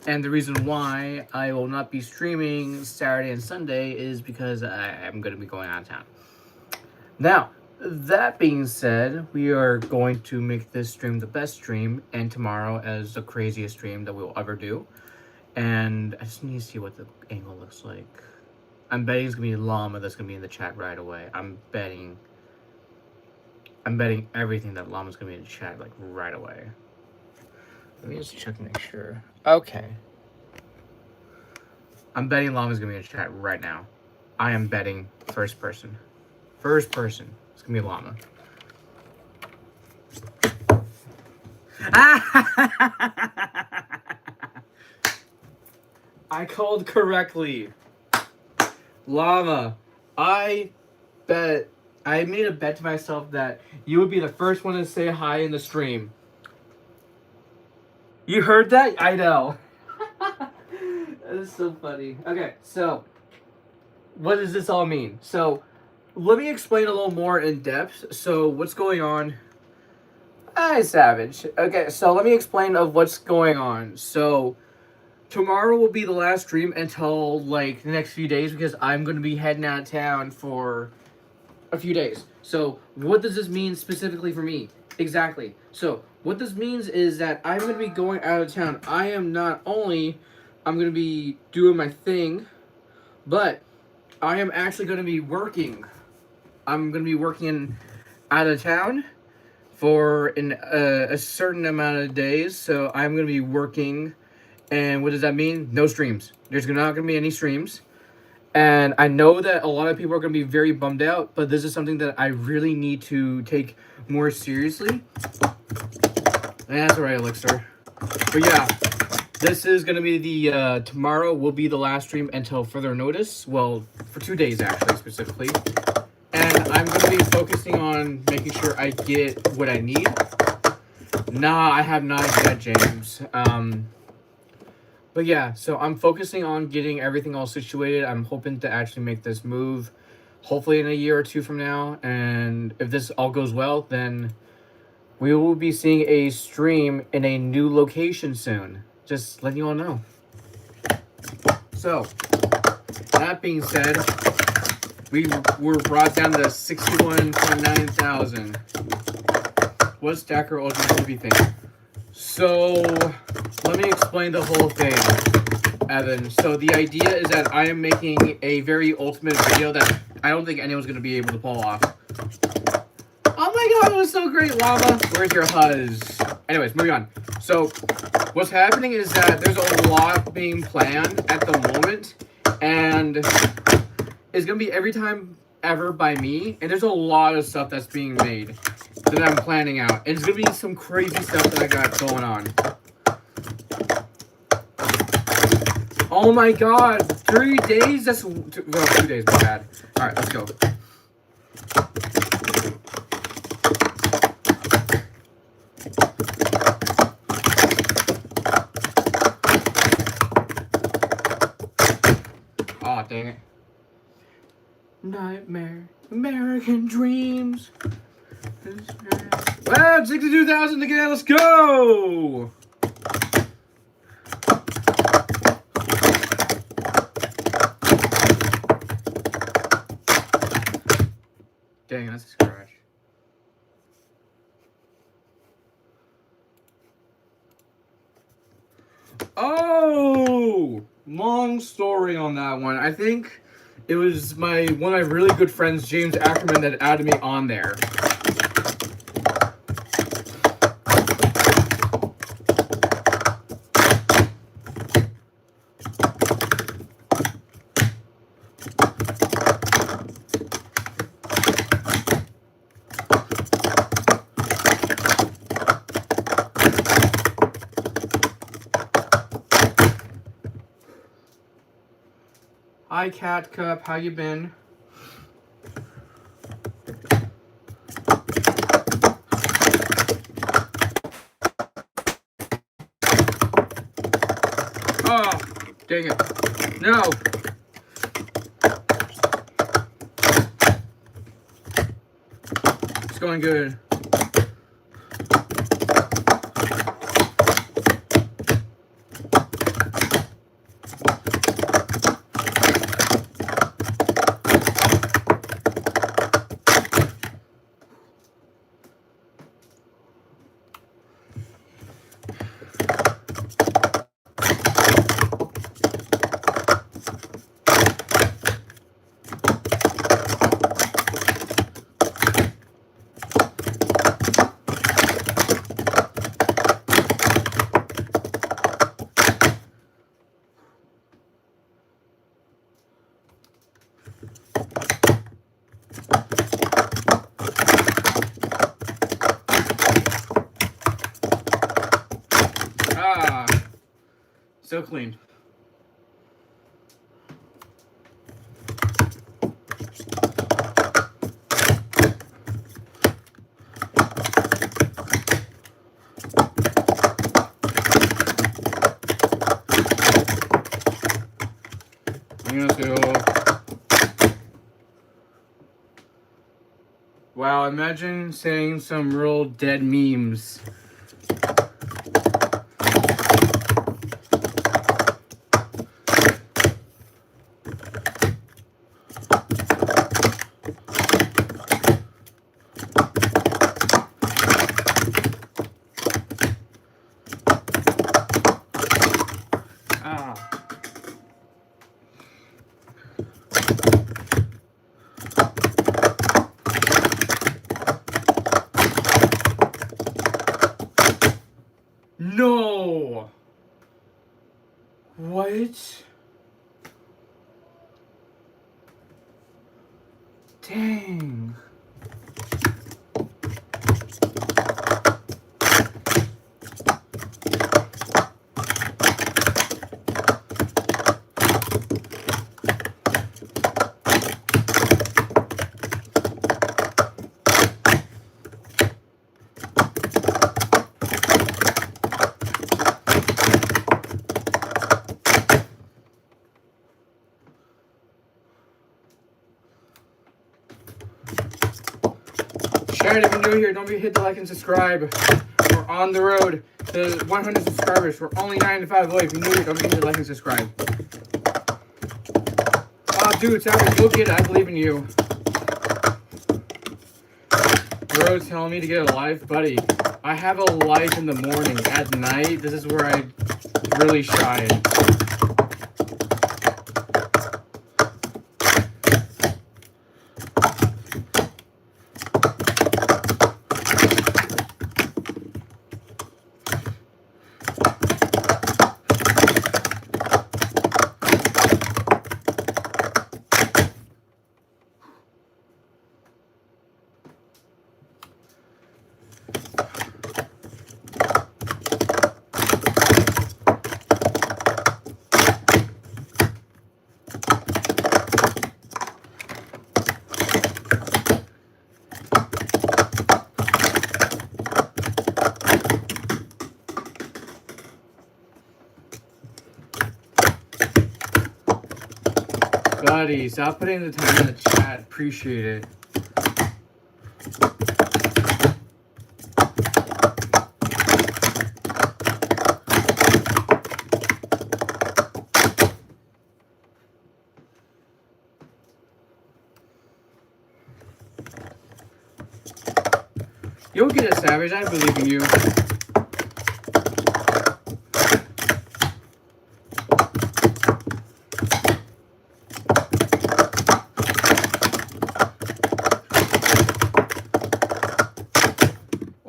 And the reason why I will not be streaming Saturday and Sunday is because I am going to be going out of town. Now, that being said, we are going to make this stream the best stream, and tomorrow as the craziest stream that we'll ever do. And I just need to see what the angle looks like. I'm betting it's gonna be Llama that's gonna be in the chat right away. I'm betting everything that Llama's gonna be in the chat like right away. Let me just check to make sure. Okay. I'm betting Llama's gonna be in the chat right now. I am betting first person. First person. It's gonna be Llama. I called correctly. Llama. I made a bet to myself that you would be the first one to say hi in the stream. You heard that? I know. That is so funny. Okay, so what does this all mean? So let me explain a little more in depth. So what's going on? Hi, Savage. Okay, so let me explain of what's going on. So tomorrow will be the last stream until like the next few days because I'm going to be heading out of town for a few days. So what does this mean specifically for me? Exactly. So what this means is that I'm going to be going out of town. I'm going to be doing my thing, but I am actually going to be working. I'm going to be working out of town for a certain amount of days. So I'm going to be working. And what does that mean? No streams. There's not going to be any streams. And I know that a lot of people are going to be very bummed out, but this is something that I really need to take more seriously. And that's right, Elixir. But yeah, this is going to be the, tomorrow will be the last stream until further notice. Well, for 2 days actually, specifically. And I'm going to be focusing on making sure I get what I need. Nah, I have not yet, James. But yeah, so I'm focusing on getting everything all situated. I'm hoping to actually make this move, hopefully in a year or two from now. And if this all goes well, then we will be seeing a stream in a new location soon. Just letting you all know. So, that being said, we were brought down to 61.9 thousand. What's Stacker Ultimate Movie thing? So, let me explain the whole thing, Evan. So, the idea is that I am making a very ultimate video that I don't think anyone's going to be able to pull off. Oh my god, it was so great, Llama! Where's your huzz? Anyways, moving on. So, what's happening is that there's a lot being planned at the moment, and it's going to be every time ever by me, and there's a lot of stuff that's being made that I'm planning out. And it's going to be some crazy stuff that I got going on. Oh my god, 3 days? That's, well, 2 days, my bad. Alright, let's go. Aw, dang it. Nightmare, American dreams. Well, 62,000 again, let's go! Dang, that's a scratch. Oh! Long story on that one. I think it was one of my really good friends, James Ackerman, that added me on there. Hi, Cat Cup. How you been? Oh, dang it. No. It's going good. Still clean. Wow, imagine saying some real dead memes. No! What? Dang. Alright, if you're new here, don't forget to hit the like and subscribe. We're on the road to 100 subscribers. We're only 95 away. If you're new here, don't forget to hit the like and subscribe. Oh, dude, sorry, go get it. I believe in you. Bro's telling me to get a life, buddy. I have a life in the morning. At night, this is where I really shine. Buddy, stop putting the time in the chat. Appreciate it. You'll get it, Savage. I believe in you.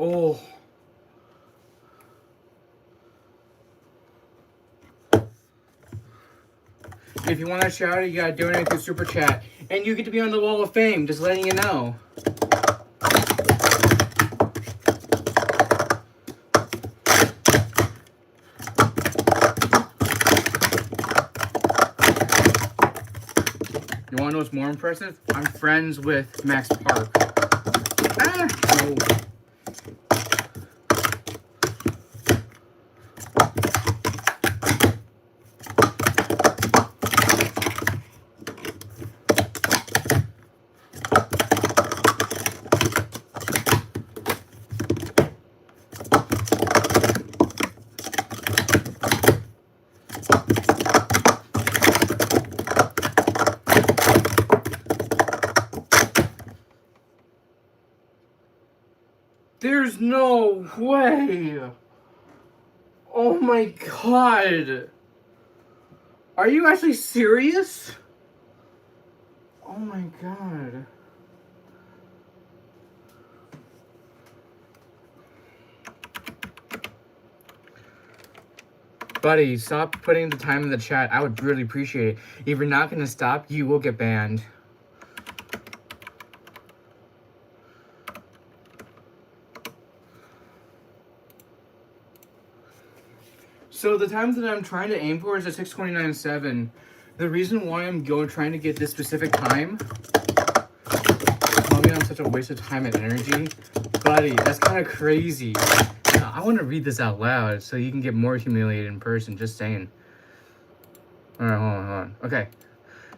Oh. If you want to shout it, you gotta donate through Super Chat. And you get to be on the Wall of Fame, just letting you know. You want to know what's more impressive? I'm friends with Max Park. Ah! No. There's no way. Oh my god. Are you actually serious? Oh my god. Buddy, stop putting the time in the chat. I would really appreciate it. If you're not going to stop, you will get banned. So the times that I'm trying to aim for is a 6:29.7. The reason why I'm trying to get this specific time, probably I'm such a waste of time and energy, buddy. That's kind of crazy. I want to read this out loud so you can get more humiliated in person. Just saying. All right, hold on. Okay.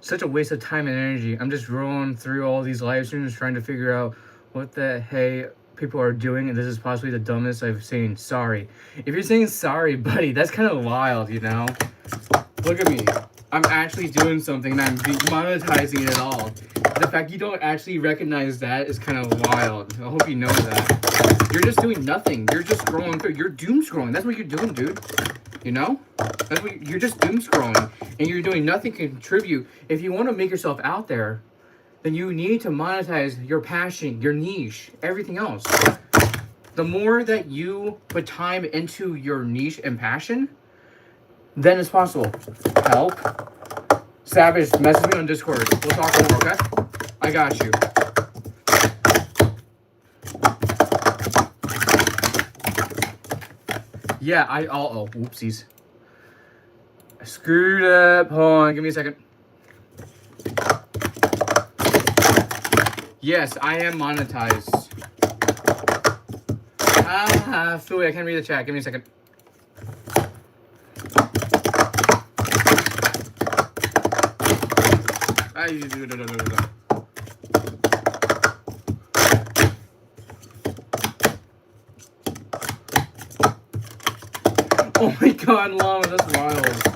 Such a waste of time and energy. I'm just rolling through all these live streams trying to figure out what the hey people are doing, and this is possibly the dumbest I've seen. Sorry. If you're saying sorry, buddy, that's kind of wild, you know? Look at me. I'm actually doing something and I'm monetizing it all. The fact you don't actually recognize that is kind of wild. I hope you know that. You're just doing nothing. You're just scrolling through. You're doom scrolling. That's what you're doing, dude. You know? That's what you're just doom scrolling. And you're doing nothing to contribute. If you want to make yourself out there, then you need to monetize your passion, your niche, everything else. The more that you put time into your niche and passion, then it's possible. Help. Savage, message me on Discord. We'll talk more, okay? I got you. Yeah, oh, whoopsies. I screwed up. Hold on, give me a second. Yes, I am monetized. Philly, I can't read the chat. Give me a second. Oh my god, llama, that's wild.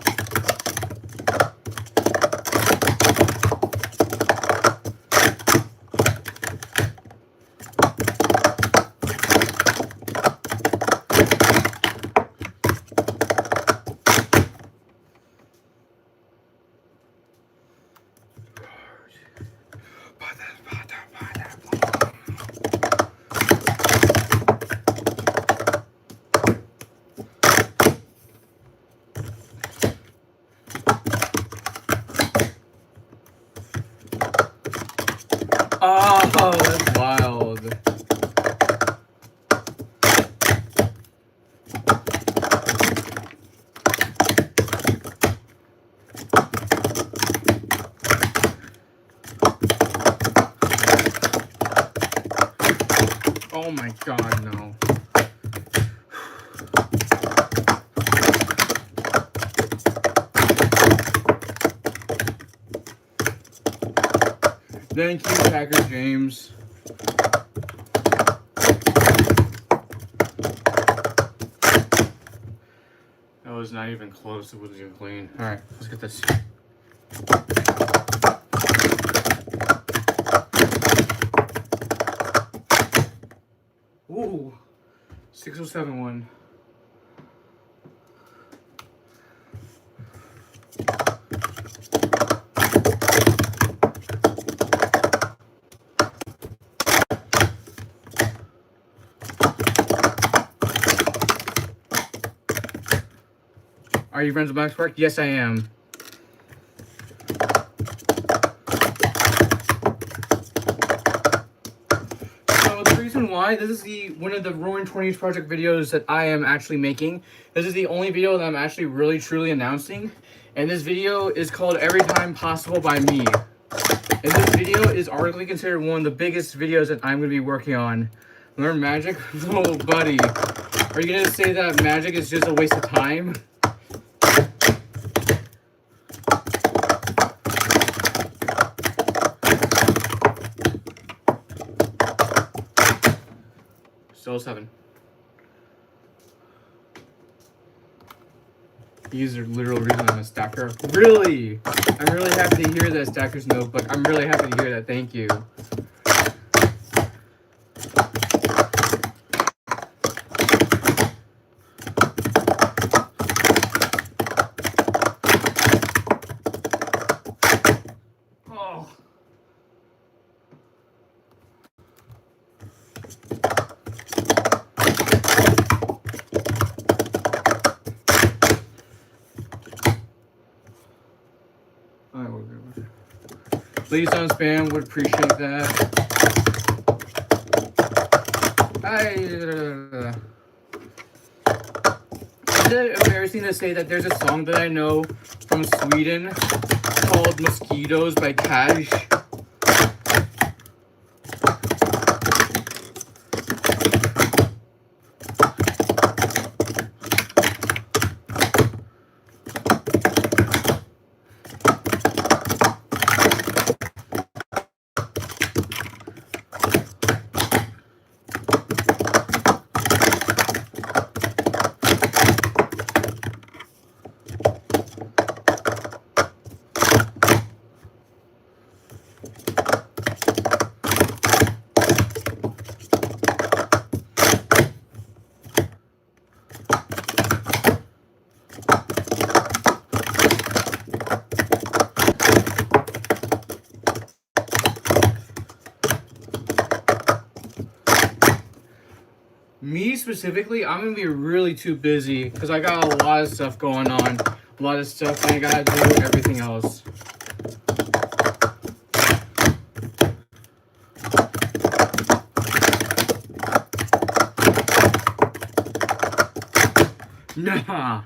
Oh, that's wild. Oh my god, no. Thank you, Packer James. That was not even close. It wasn't even clean. All right, let's get this. Ooh, 6071. Are you friends with Max Park? Yes, I am. So the reason why, this is one of the Roaring 20s project videos that I am actually making. This is the only video that I'm actually really truly announcing. And this video is called Every Time Possible by Me. And this video is arguably considered one of the biggest videos that I'm going to be working on. Learn magic? Oh, buddy. Are you going to say that magic is just a waste of time? Still 7. These are literal reason I'm a stacker. Really? I'm really happy to hear that, Stacker's Notebook. I'm really happy to hear that. Thank you. Oh. Please don't spam, would appreciate that. Is it a very first thing to say that there's a song that I know from Sweden called Mosquitoes by Cash. Me specifically, I'm gonna be really too busy because I got a lot of stuff going on, a lot of stuff I gotta do, everything else. Nah.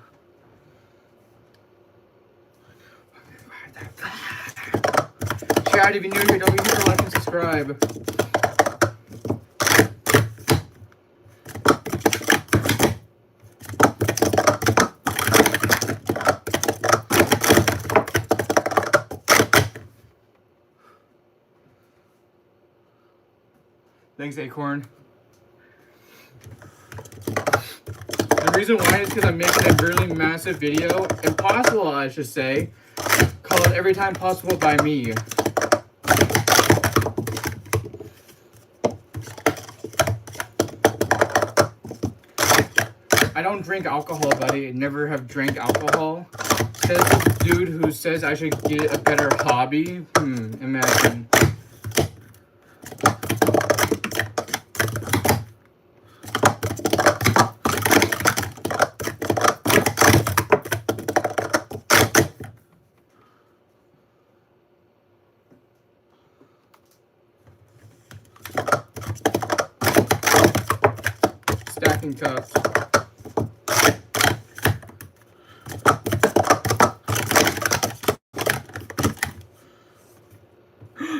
Chat, if you're new here, don't forget to like and subscribe. Thanks, Acorn. The reason why is because I'm making a really massive video, impossible I should say, called Every Time Possible by Me. I don't drink alcohol, buddy. I never have drank alcohol. Says this dude who says I should get a better hobby. Imagine. Stacking cups.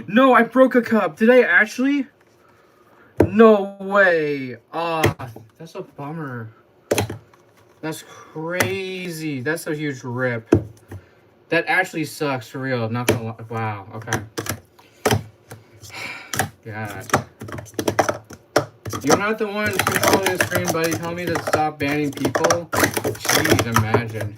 No, I broke a cup. Did I actually? No way. Ah, that's a bummer. That's crazy. That's a huge rip. That actually sucks for real. Not gonna lie. Wow. Okay. God. You're not the one controlling the screen, buddy. Tell me to stop banning people. Jeez, imagine.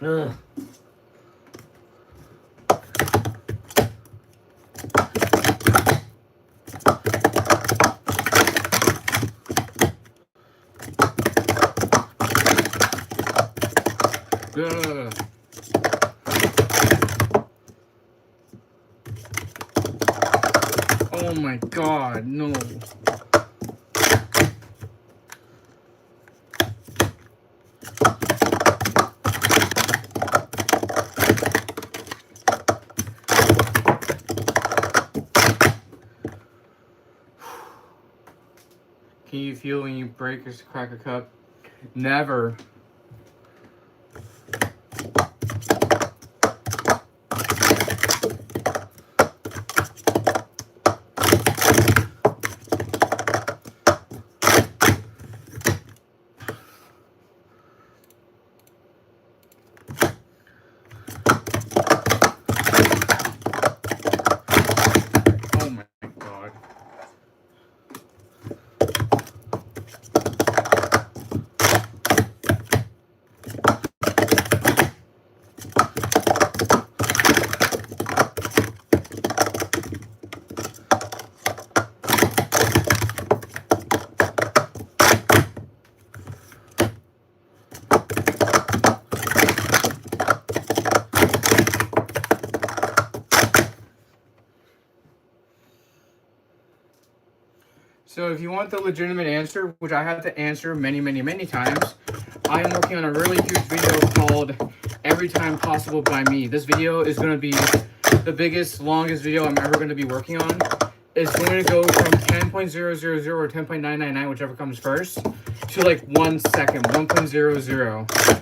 Ugh. Ugh. Oh my God, no. Can you feel when you break or crack a cup? Never. So if you want the legitimate answer, which I have to answer many, many, many times, I am working on a really huge video called Every Time Possible by Me. This video is going to be the biggest, longest video I'm ever going to be working on, is going to go from 10.000 or 10.999, whichever comes first, to like 1 second, 1.00.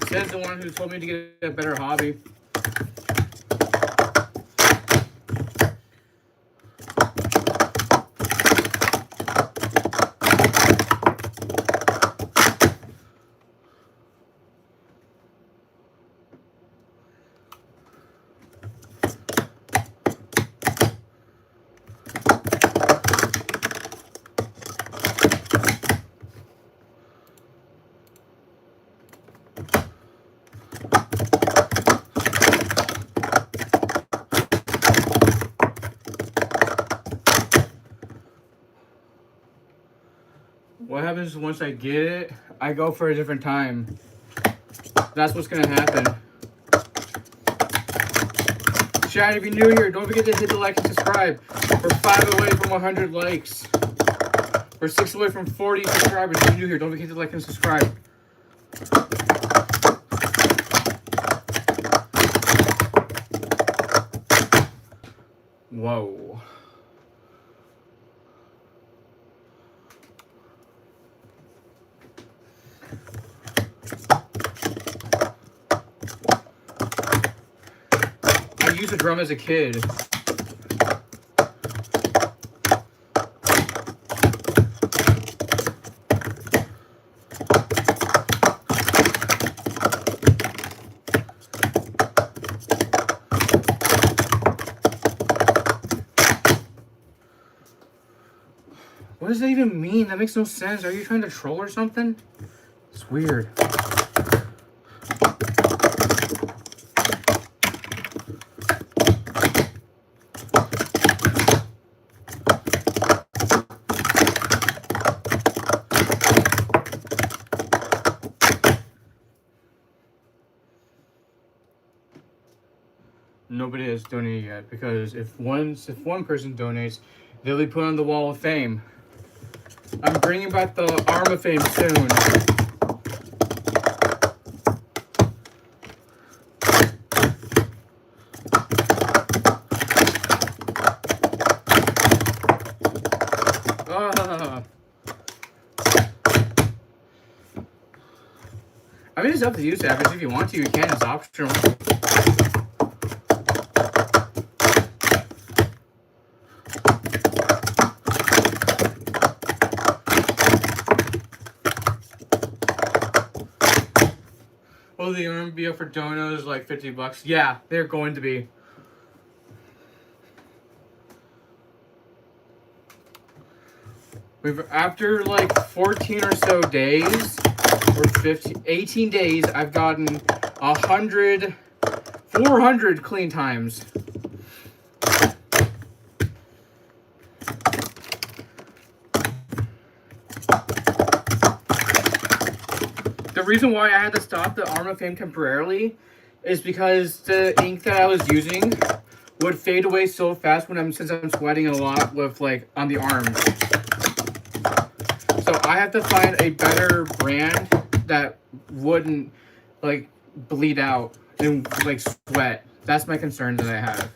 Says the one who told me to get a better hobby. What happens once I get it? I go for a different time. That's what's gonna happen. Chat, if you're new here, don't forget to hit the like and subscribe. We're 5 away from 100 likes. We're 6 away from 40 subscribers. If you're new here, don't forget to like and subscribe. Whoa. I used a drum as a kid. What does that even mean? That makes no sense. Are you trying to troll or something? It's weird. Nobody has donated yet, because if one person donates, they'll be put on the wall of fame. I'm bringing back the arm of fame soon. I mean, it's up to you, Savage. If you want to, you can. It's optional. Will the arm be up for donos like $50? Yeah, they're going to be. After like 14 or so days, or 18 days, I've gotten 400 clean times. The reason why I had to stop the Arm of Fame temporarily is because the ink that I was using would fade away so fast since I'm sweating a lot with like on the arms. So I have to find a better brand that wouldn't like bleed out and like sweat. That's my concern that I have.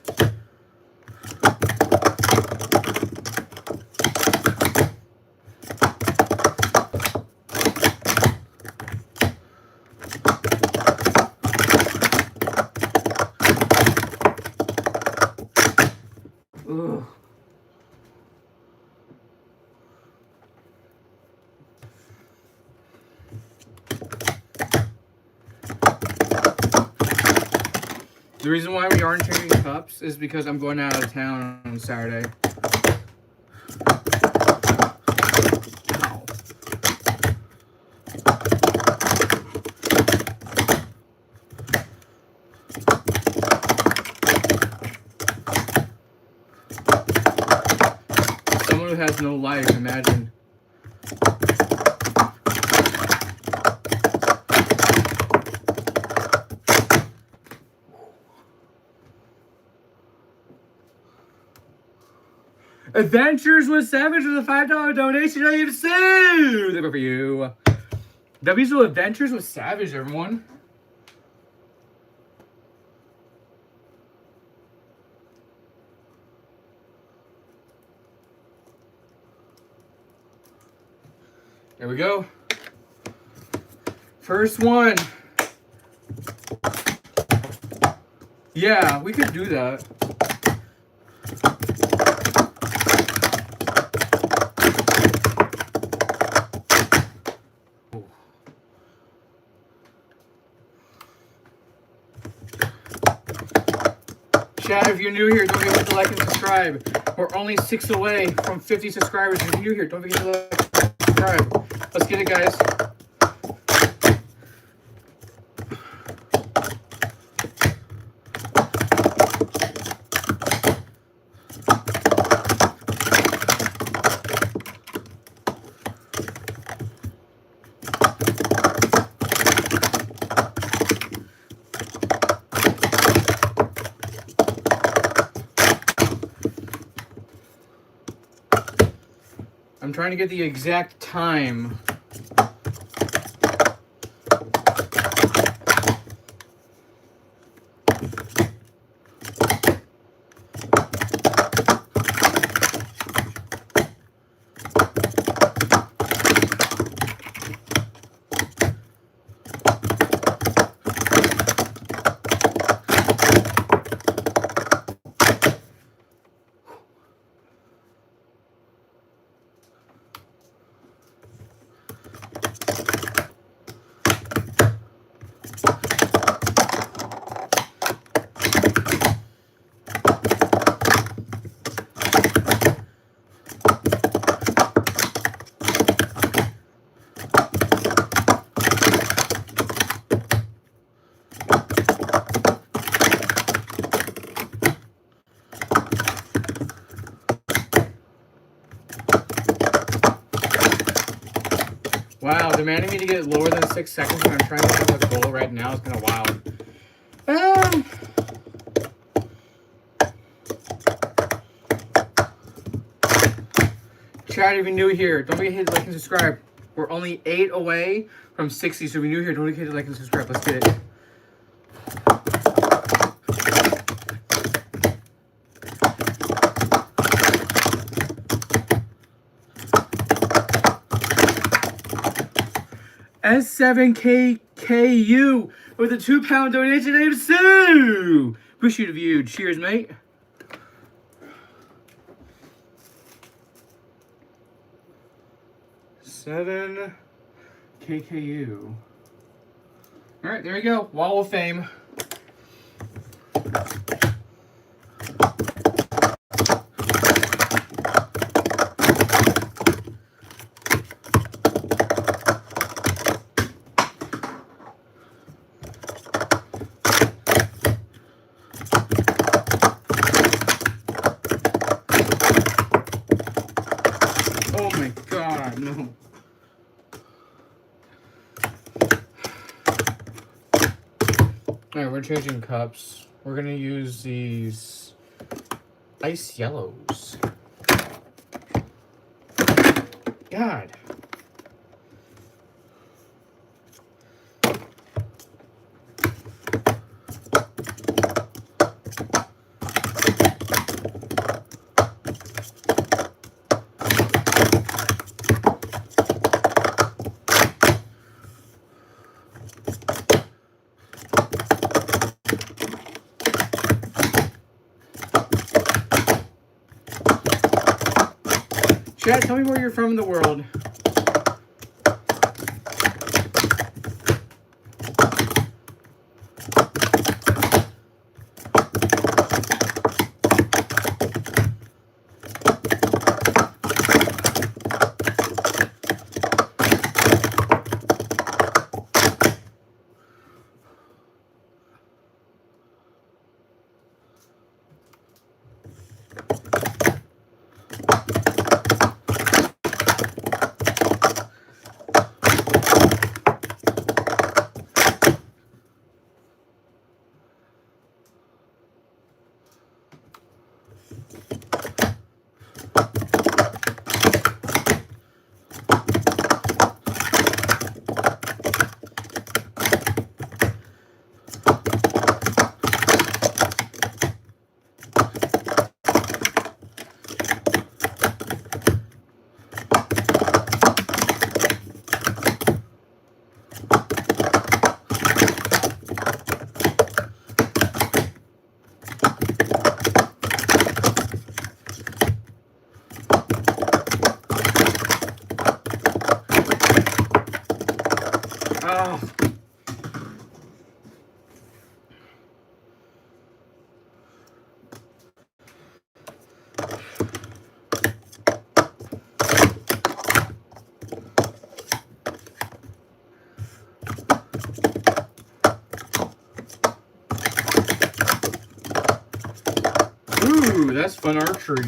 Ugh. The reason why we aren't changing cups is because I'm going out of town on Saturday. Ow. it has no life, imagine. Adventures with Savage with a $5 donation. I have saved for you. W's with Adventures with Savage, everyone. There we go. First one. Yeah, we could do that. Chat, if you're new here, don't forget to like and subscribe. We're only 6 away from 50 subscribers. If you're new here, don't forget to like and subscribe. Let's get it, guys. I'm trying to get the exact time. Wow, demanding me to get lower than 6 seconds when I'm trying to have a goal right now is kind of wild. Chat, if you're new here, don't forget to hit like and subscribe. We're only 8 away from 60, so if you're new here, don't forget to like and subscribe. Let's get it. S7KKU with a £2 donation. I am so appreciative of you. Cheers, mate. KKU. All right, there we go. Wall of Fame. Oh my God, no. Alright, we're changing cups. We're gonna use these ice yellows. God. Chat, tell me where you're from in the world. Ooh, that's fun archery.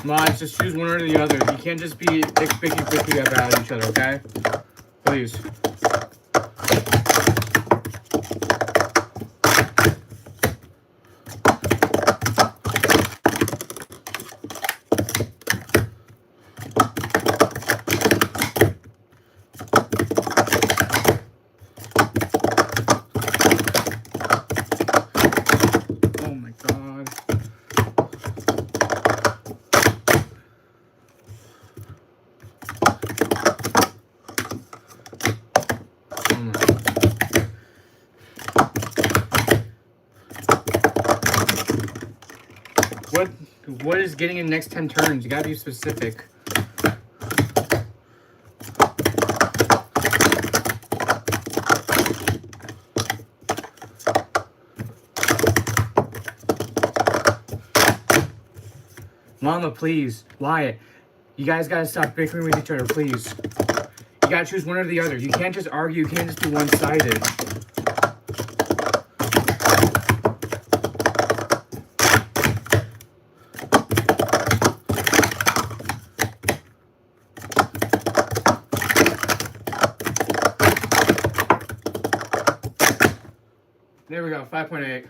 Mods, just choose one or the other. You can't just be picky about each other, okay? Please. Oh my god. What is getting in the next 10 turns? You gotta be specific. Mama, please. Wyatt, you guys gotta stop bickering with each other, please. You gotta choose one or the other. You can't just argue. You can't just be one-sided. There we go, 5.8.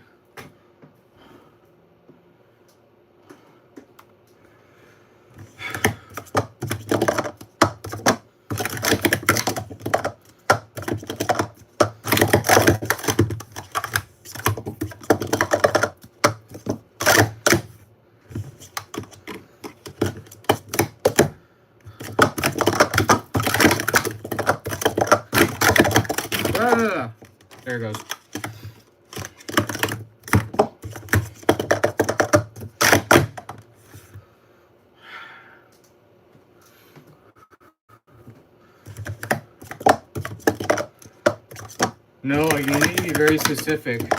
There it goes. No, you need to be very specific.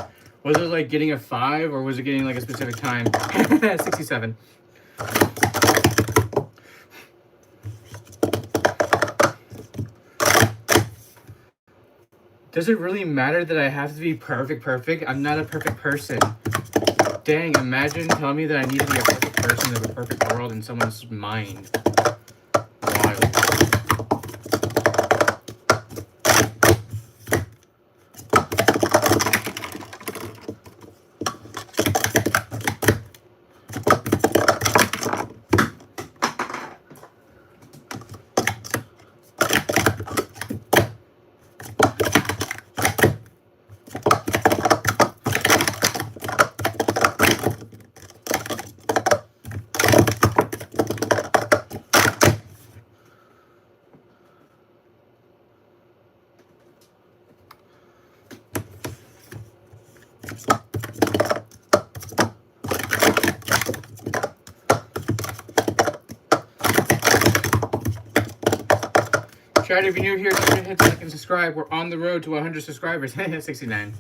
Was it like getting a 5 or was it getting like a specific time? 67. Does it really matter that I have to be perfect? I'm not a perfect person. Dang, imagine telling me that I need to be a perfect person in a perfect world in someone's mind. Wild. Chat, if you're new here, don't forget to hit like and subscribe. We're on the road to 100 subscribers. 69.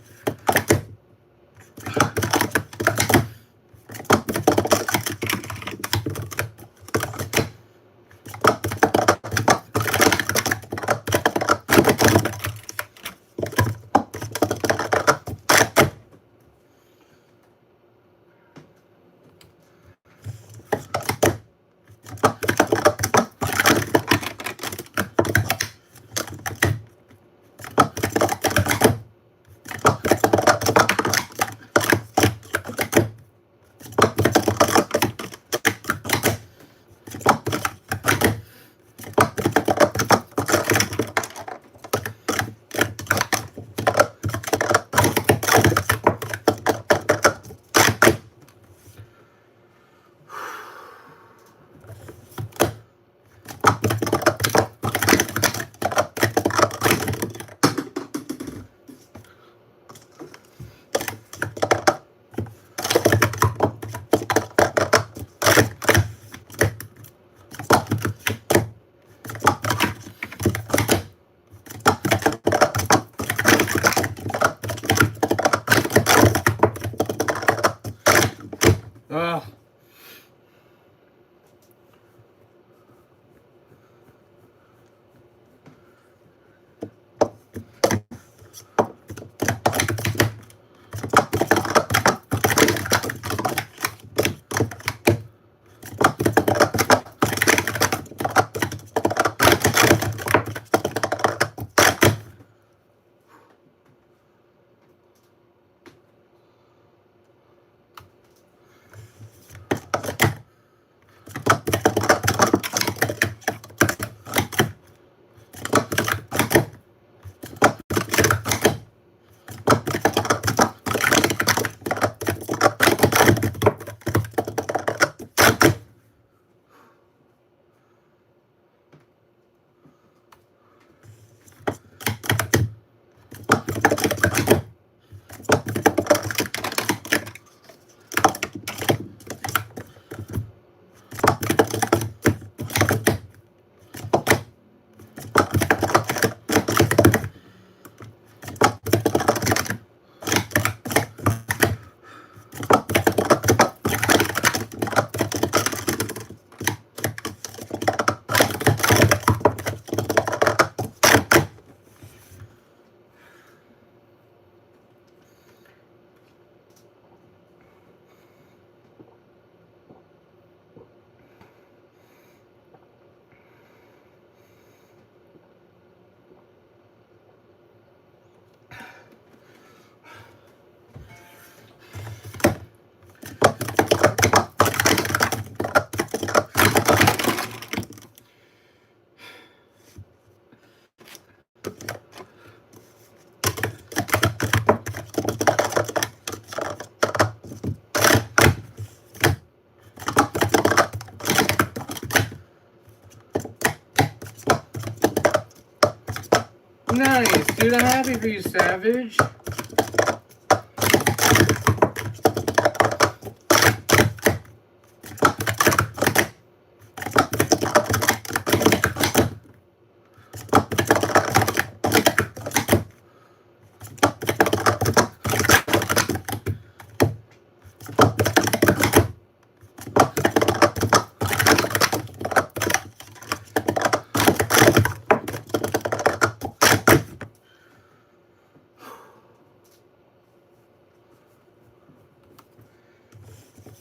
Dude, I'm happy for you, Savage.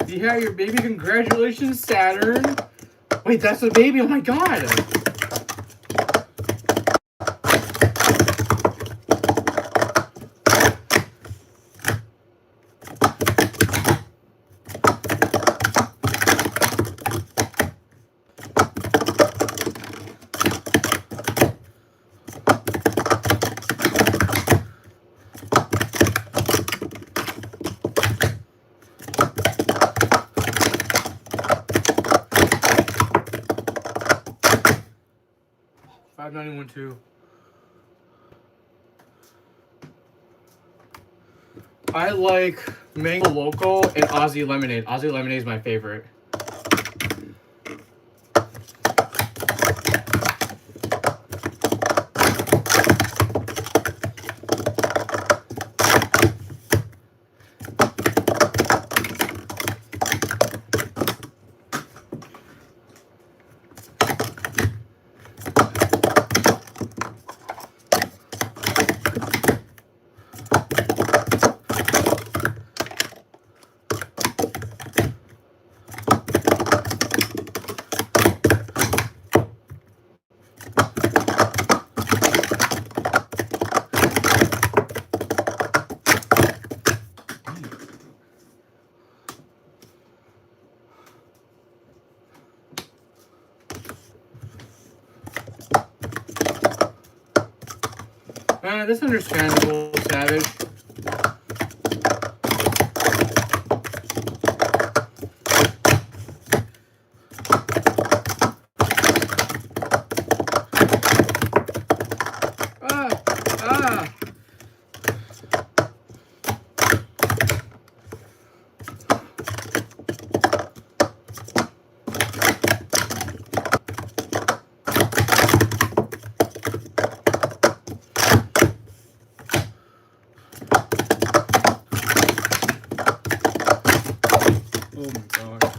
Yeah, your baby. Congratulations, Saturn. Wait, that's the baby. Oh my god. $5.91 too. I like mango local and Aussie lemonade. Aussie lemonade is my favorite. That's understandable, Savage. Oh my god.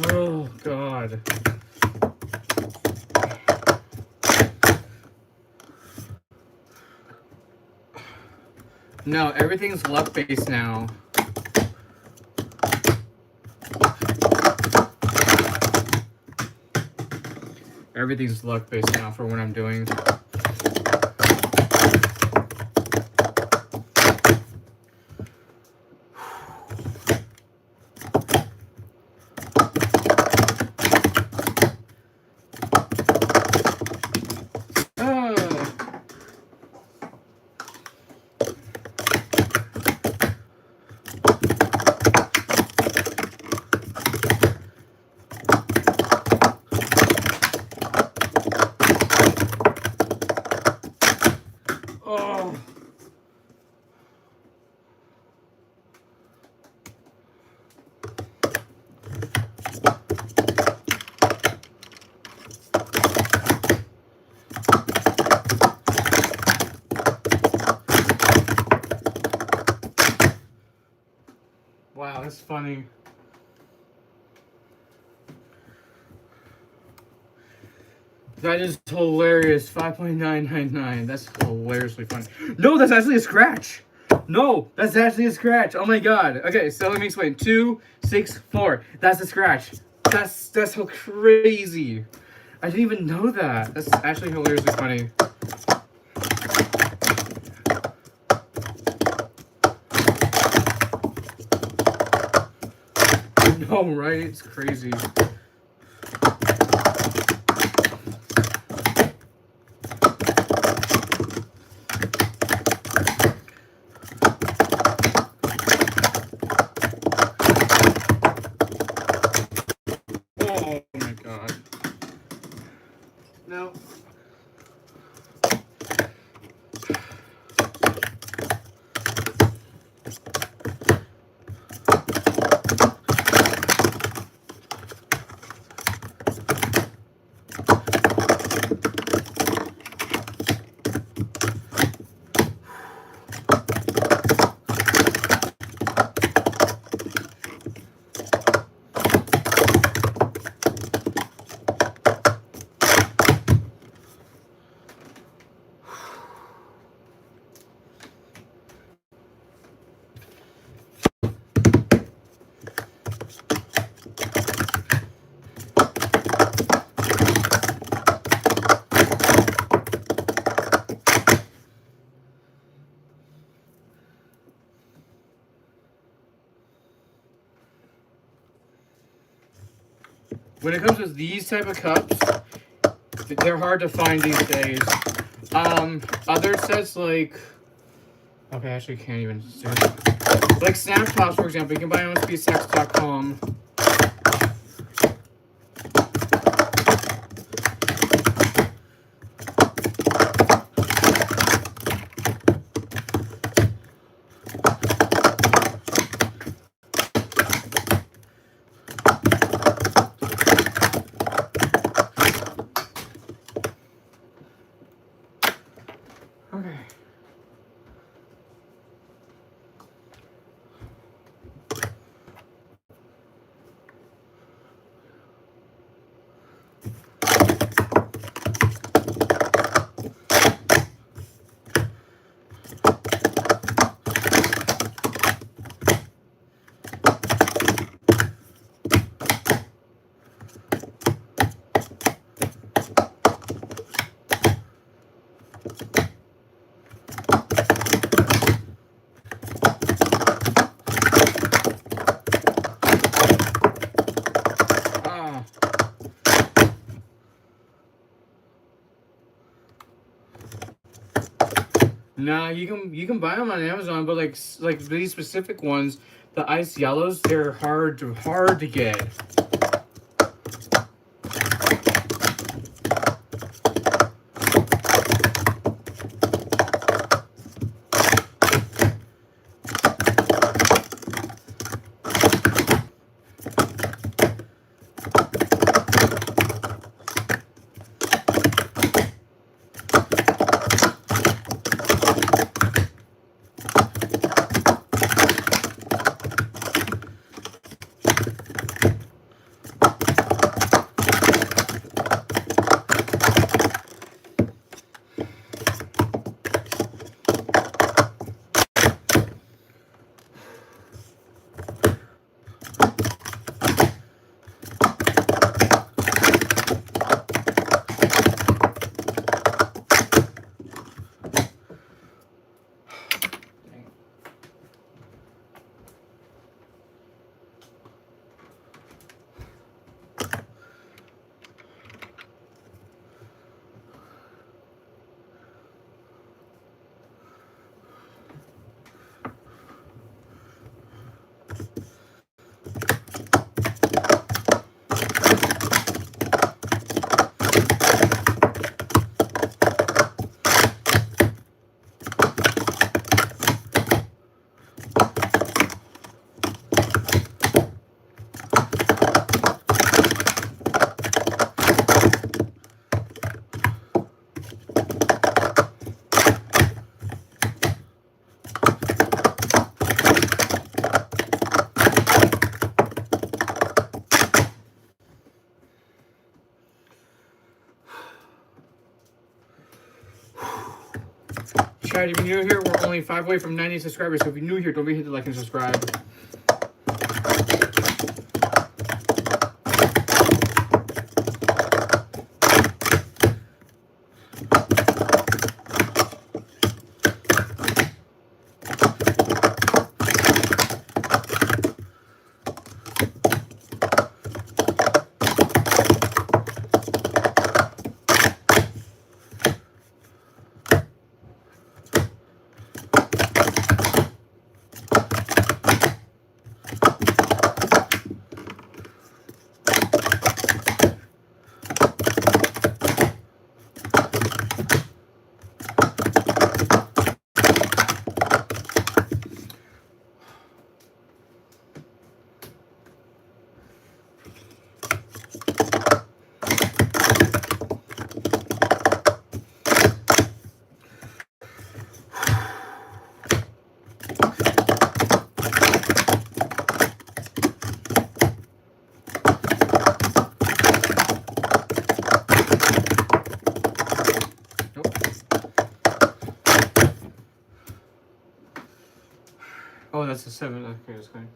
Oh god. No, everything's luck based now. Everything's luck based now for what I'm doing. Oh. Wow, that's funny. That is hilarious. 5.999. That's hilariously funny. No, that's actually a scratch. No, that's actually a scratch. Oh my god. Okay, so let me explain. 2, 6, 4. That's a scratch. That's so crazy. I didn't even know that. That's actually hilariously funny. No, right? It's crazy. Oh my god. No. When it comes to these type of cups, they're hard to find these days. Other sets like, okay, actually can't even zoom. Like Snap Tops, for example, you can buy them on speedsex.com. Okay. Nah, you can buy them on Amazon, but like these specific ones, the ice yellows, they're hard to get. Chad, if you're new here, we're only 5 away from 90 subscribers. So if you're new here, don't forget to like and subscribe. Oh, that's a 7. Okay, that's fine.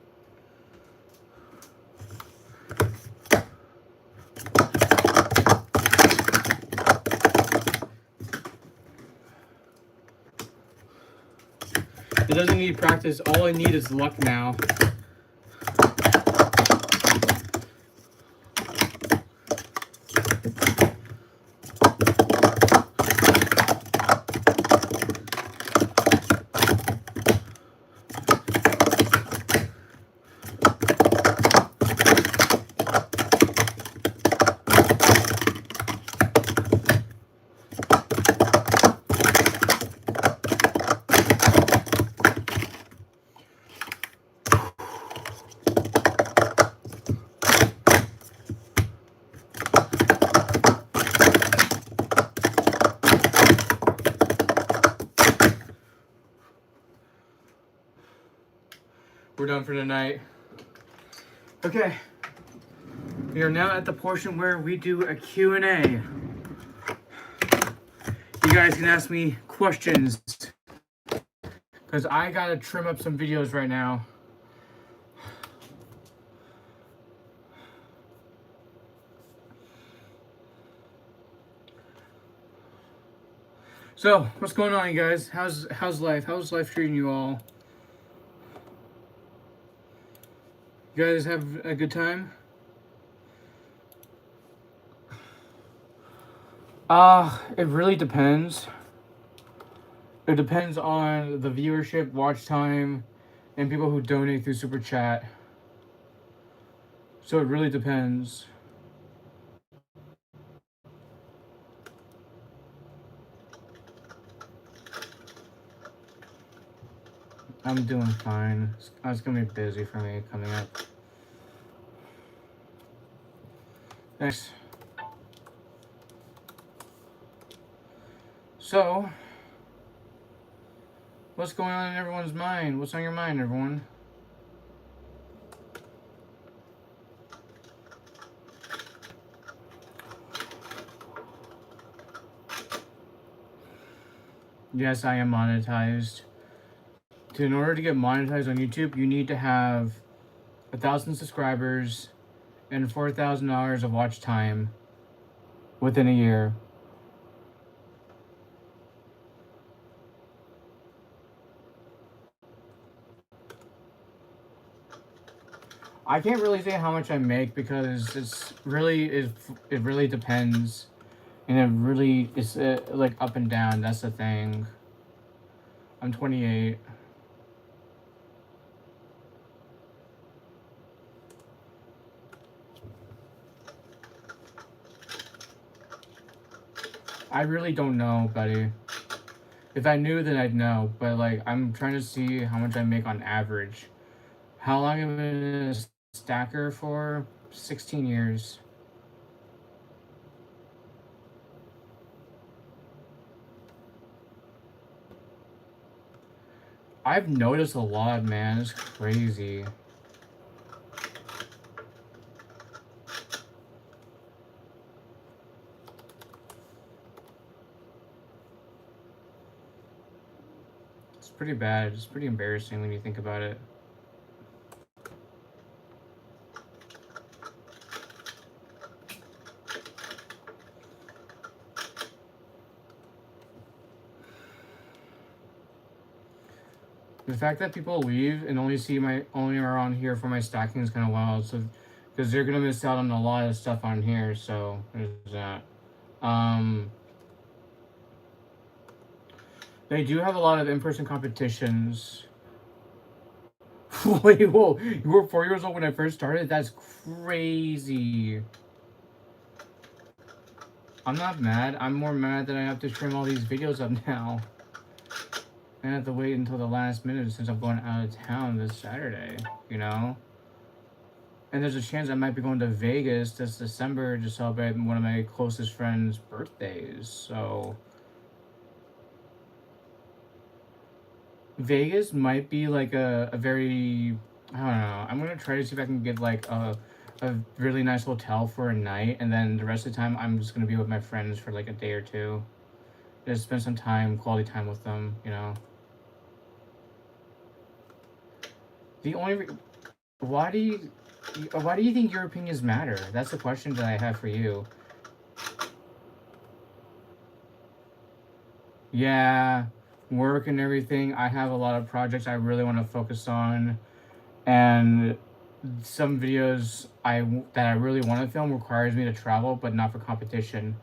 It doesn't need practice. All I need is luck now. We're done for tonight. Okay. We are now at the portion where we do a Q&A. You guys can ask me questions. Because I gotta trim up some videos right now. So, what's going on, you guys? How's life? How's life treating you all? You guys have a good time? It really depends. It depends on the viewership, watch time, and people who donate through Super Chat. So it really depends. I'm doing fine. It's gonna be busy for me coming up. Thanks. So, what's going on in everyone's mind? What's on your mind, everyone? Yes, I am monetized. In order to get monetized on YouTube, you need to have 1,000 subscribers and $4,000 of watch time within a year. I can't really say how much I make because it really depends, and it really is like up and down. That's the thing. I'm 28. I really don't know, buddy. If I knew, then I'd know. But like, I'm trying to see how much I make on average. How long have I been a stacker for? 16 years. I've noticed a lot, man. It's crazy. pretty bad. It's pretty embarrassing when you think about it. The fact that people leave and only around here for my stacking is kind of wild. So, because they're gonna miss out on a lot of stuff on here. So there's that. Um, they do have a lot of in-person competitions. Wait, whoa! You were 4 years old when I first started. That's crazy. I'm not mad. I'm more mad that I have to trim all these videos up now. I have to wait until the last minute since I'm going out of town this Saturday. You know. And there's a chance I might be going to Vegas this December to celebrate one of my closest friends' birthdays. So Vegas might be like a very, I don't know. I'm gonna try to see if I can get like a really nice hotel for a night, and then the rest of the time I'm just gonna be with my friends for like a day or two. Just spend some time, quality time with them. You know. The only why do you why do you think your opinions matter? That's the question that I have for you. Yeah, work and everything. I have a lot of projects I really want to focus on, and some videos that I really want to film requires me to travel, but not for competition.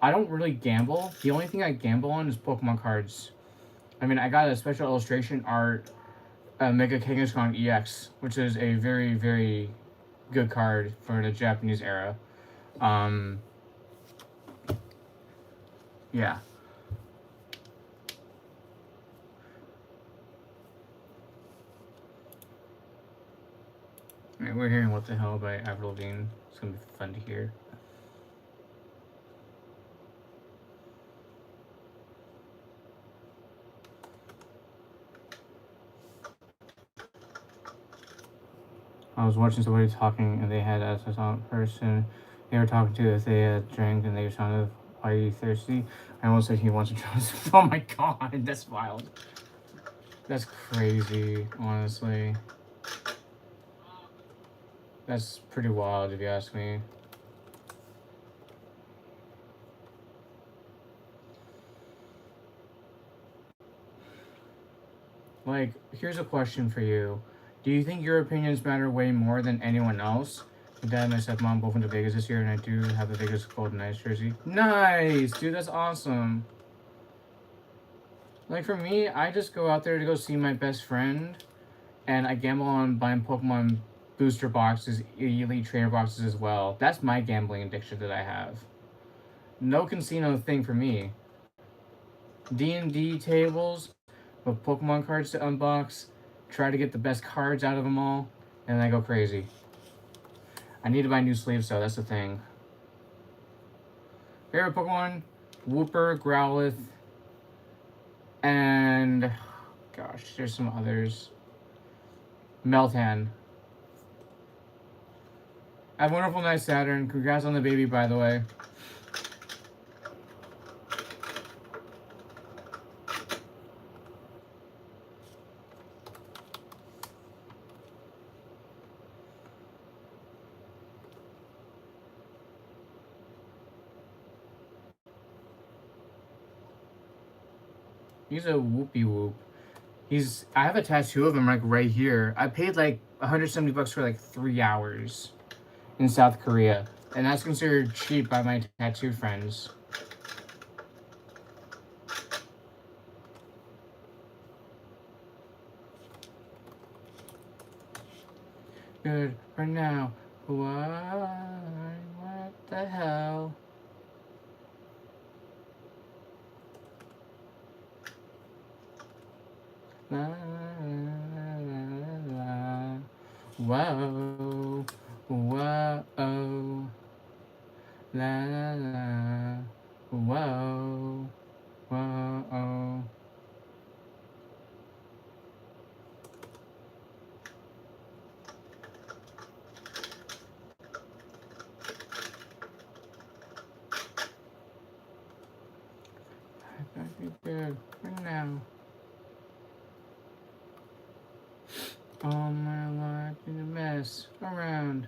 I don't really gamble. The only thing I gamble on is Pokemon cards. I mean, I got a special illustration art, Mega Kangaskhan EX, which is a very, very good card for the Japanese era. Um, yeah. I mean, we're hearing What the Hell by Avril Lavigne. It's gonna be fun to hear. I was watching somebody talking, and they had asked a person they were talking to if they had drank, and they sounded, "Why are you thirsty?" I almost said he wants to try. Oh my god, that's wild. That's crazy, honestly. That's pretty wild, if you ask me. Like, here's a question for you. Do you think your opinions matter way more than anyone else? My dad and my stepmom both went to Vegas this year, and I do have a Vegas Golden Knights jersey. Nice! Dude, that's awesome. Like, for me, I just go out there to go see my best friend, and I gamble on buying Pokemon booster boxes, Elite Trainer boxes as well. That's my gambling addiction that I have. No casino thing for me. D&D tables with Pokemon cards to unbox, try to get the best cards out of them all, and I go crazy. I need to buy new sleeves though, that's the thing. Favorite Pokemon? Wooper, Growlithe, and gosh, there's some others. Meltan. Have a wonderful night, Saturn. Congrats on the baby, by the way. He's a whoopee whoop. I have a tattoo of him like right here. I paid like 170 bucks for like 3 hours in South Korea, and that's considered cheap by my tattoo friends. Good for now. What the hell? La, la, la, la. Whoa, whoa, la la la, whoa, whoa. I gotta be good for now. All my life in a mess around.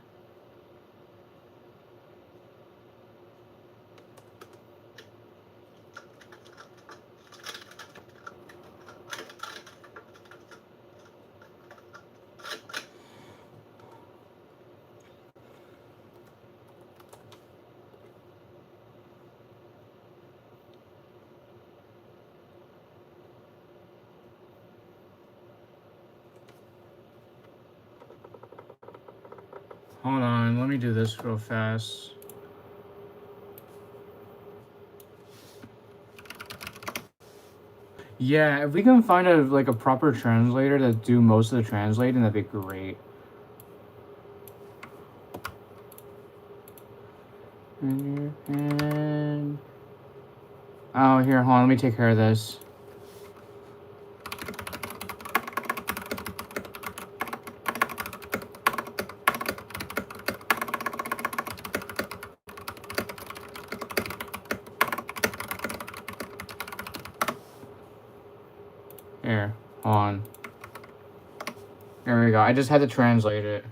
Hold on, let me do this real fast. Yeah, if we can find a proper translator that do most of the translating, that'd be great. And oh, here, hold on, let me take care of this. Here, hold on. There we go. I just had to translate it.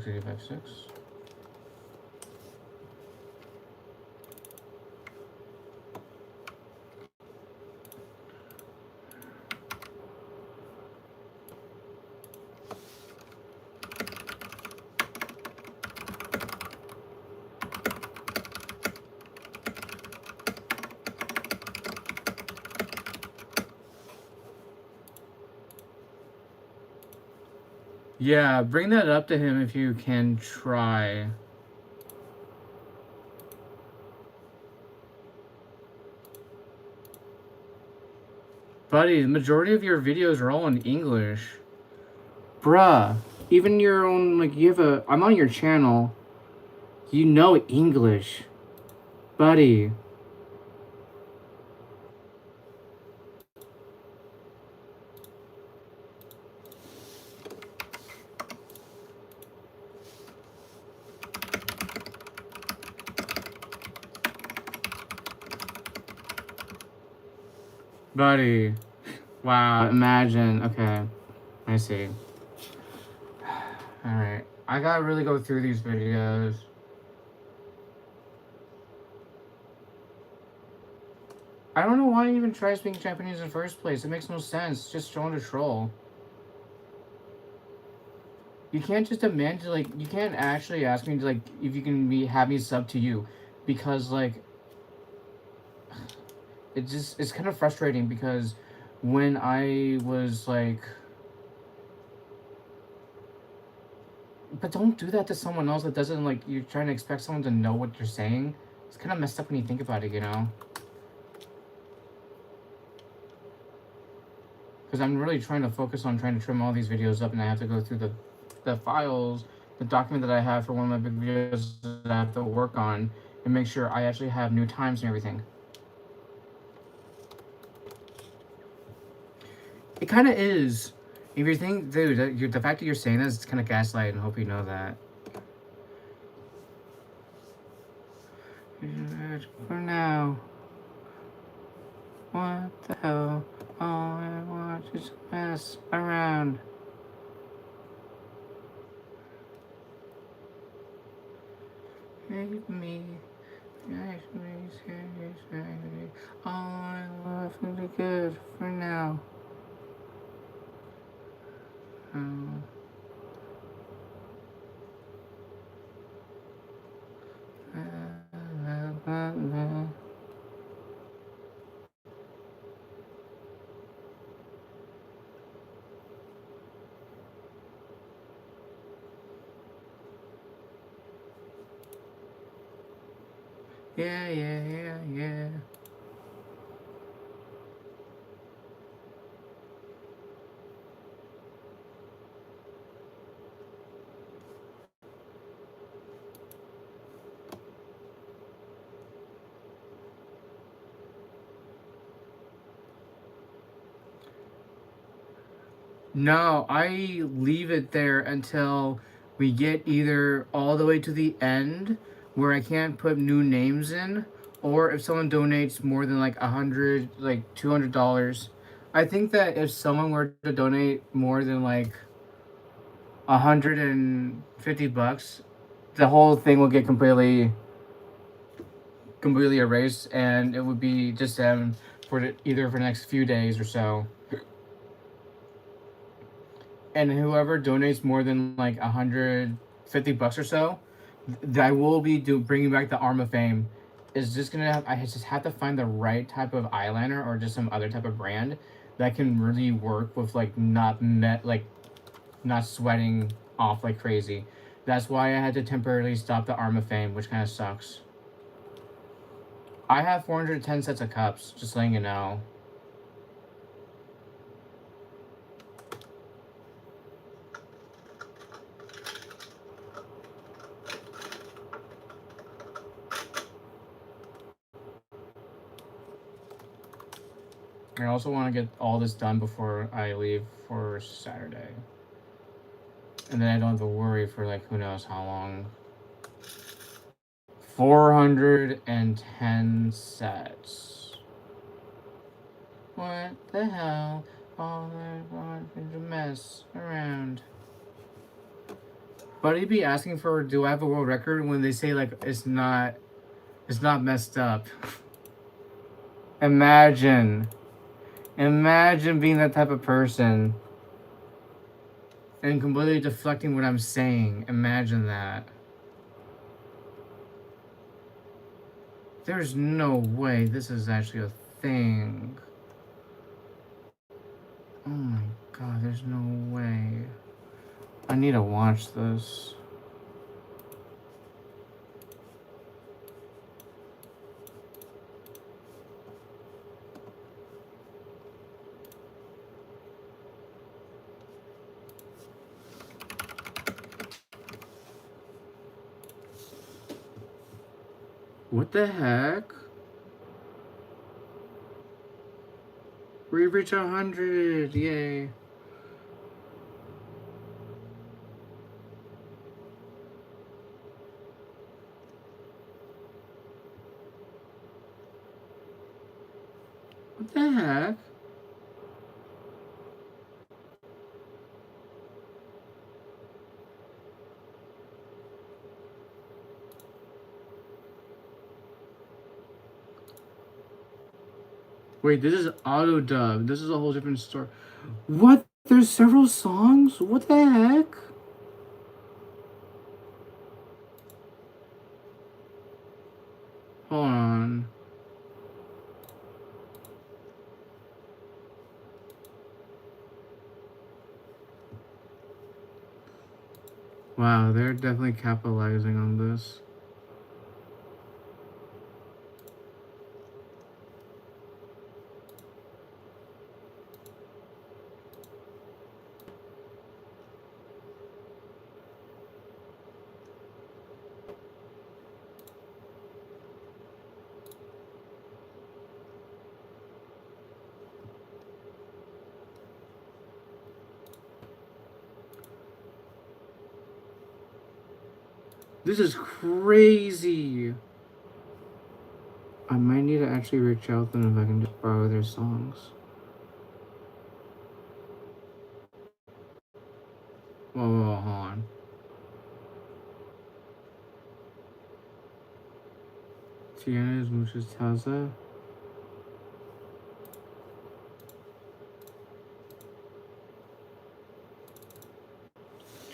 Six 6. Yeah, bring that up to him if you can try. Buddy, the majority of your videos are all in English. Bruh, even your own, I'm on your channel. You know English. Buddy. Buddy. Wow, imagine. Okay, I see. Alright, I gotta really go through these videos. I don't know why he even tries speaking Japanese in the first place. It makes no sense. Just showing a troll. You can't just demand to, you can't actually ask me to, if you can have me sub to you. Because, it's kind of frustrating because when I was, but don't do that to someone else that doesn't, you're trying to expect someone to know what you're saying. It's kind of messed up when you think about it, you know? Because I'm really trying to focus on trying to trim all these videos up, and I have to go through the files, the document that I have for one of my big videos that I have to work on, and make sure I actually have new times and everything. It kind of is. If you think, dude, the fact that you're saying this, it's kind of gaslight, and I hope you know that. For now. What the hell? All I want is mess around. Hate me. All I love is good for now. Yeah. No, I leave it there until we get either all the way to the end where I can't put new names in, or if someone donates more than like $200. I think that if someone were to donate more than like $150, the whole thing will get completely erased, and it would be just them either for the next few days or so. And whoever donates more than like $150 or so, I will be bringing back the Arm of Fame. Is just gonna I just have to find the right type of eyeliner or just some other type of brand that can really work with like not sweating off like crazy. That's why I had to temporarily stop the Arm of Fame, which kind of sucks. I have 410 sets of cups, just letting you know. I also want to get all this done before I leave for Saturday. And then I don't have to worry for like who knows how long. 410 sets. What the hell? All that to mess around. But he'd be asking for, do I have a world record, when they say like it's not messed up. Imagine being that type of person and completely deflecting what I'm saying. Imagine that. There's no way this is actually a thing. Oh my god, there's no way. I need to watch this. What the heck? We reached 100! Yay! What the heck? Wait, this is auto dub. This is a whole different story. What? There's several songs? What the heck? Hold on. Wow, they're definitely capitalizing on this. This is crazy. I might need to actually reach out to them if I can just borrow their songs. Whoa, hold on. Tienes muchas taza.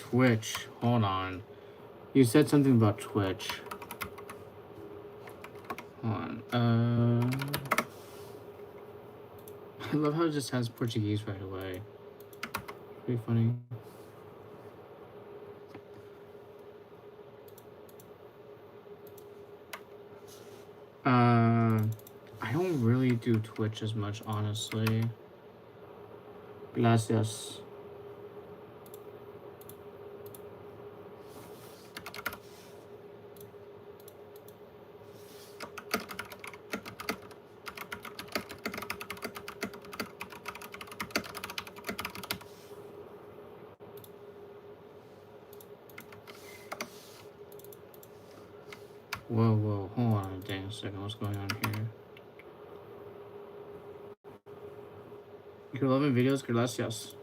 Twitch. Hold on. You said something about Twitch. Hold on. I love how it just has Portuguese right away. Pretty funny. I don't really do Twitch as much, honestly. Gracias. Whoa, hold on a dang second. What's going on here? You're loving videos, gracias.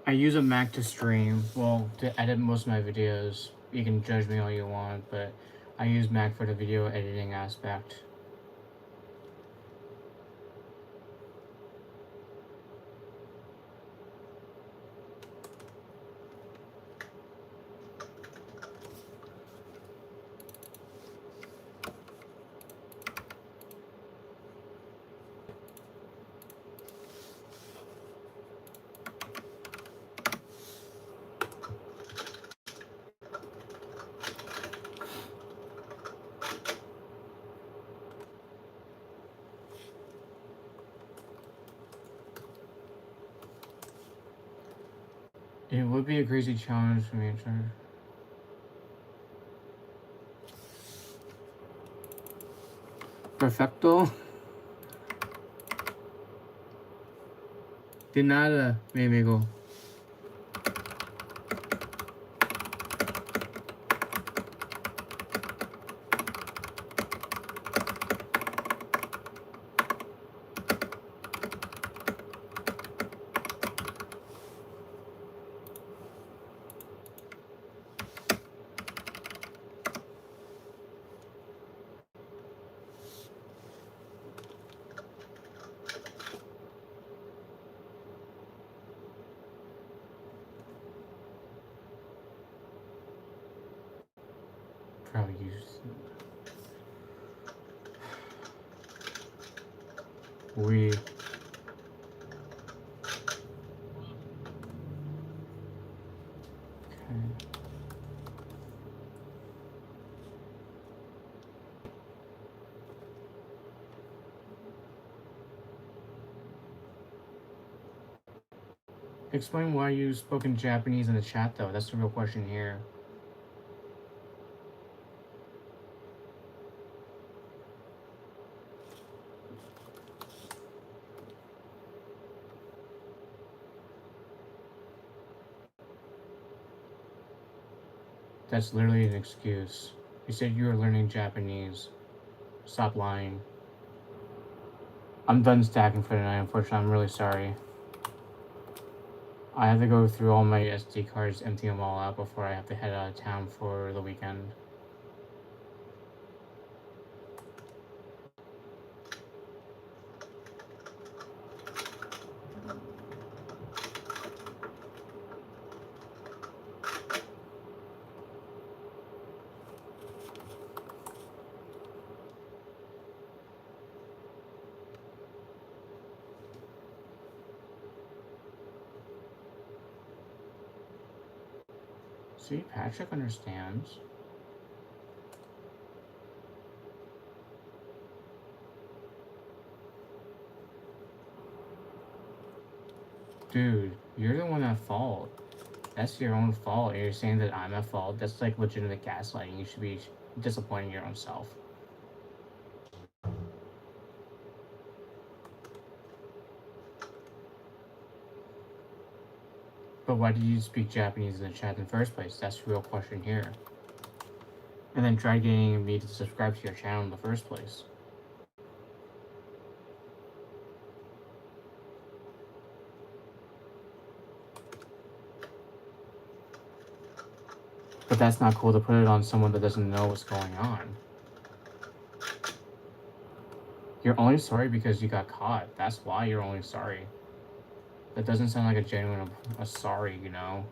I use a Mac to stream. Well, to edit most of my videos. You can judge me all you want, but I use Mac for the video editing aspect. It would be a crazy challenge for me to try. Perfecto. De nada, mi amigo. Probably use. We. Okay. Explain why you spoke in Japanese in the chat, though. That's the real question here. That's literally an excuse. You said you were learning Japanese. Stop lying. I'm done stacking for tonight, unfortunately. I'm really sorry. I have to go through all my SD cards, empty them all out before I have to head out of town for the weekend. See, Patrick understands. Dude, you're the one at fault. That's your own fault. You're saying that I'm at fault. That's like legitimate gaslighting. You should be disappointing your own self. But why did you speak Japanese in the chat in the first place? That's the real question here. And then try getting me to subscribe to your channel in the first place. But that's not cool to put it on someone that doesn't know what's going on. You're only sorry because you got caught. That's why you're only sorry. That doesn't sound like a genuine a sorry, you know?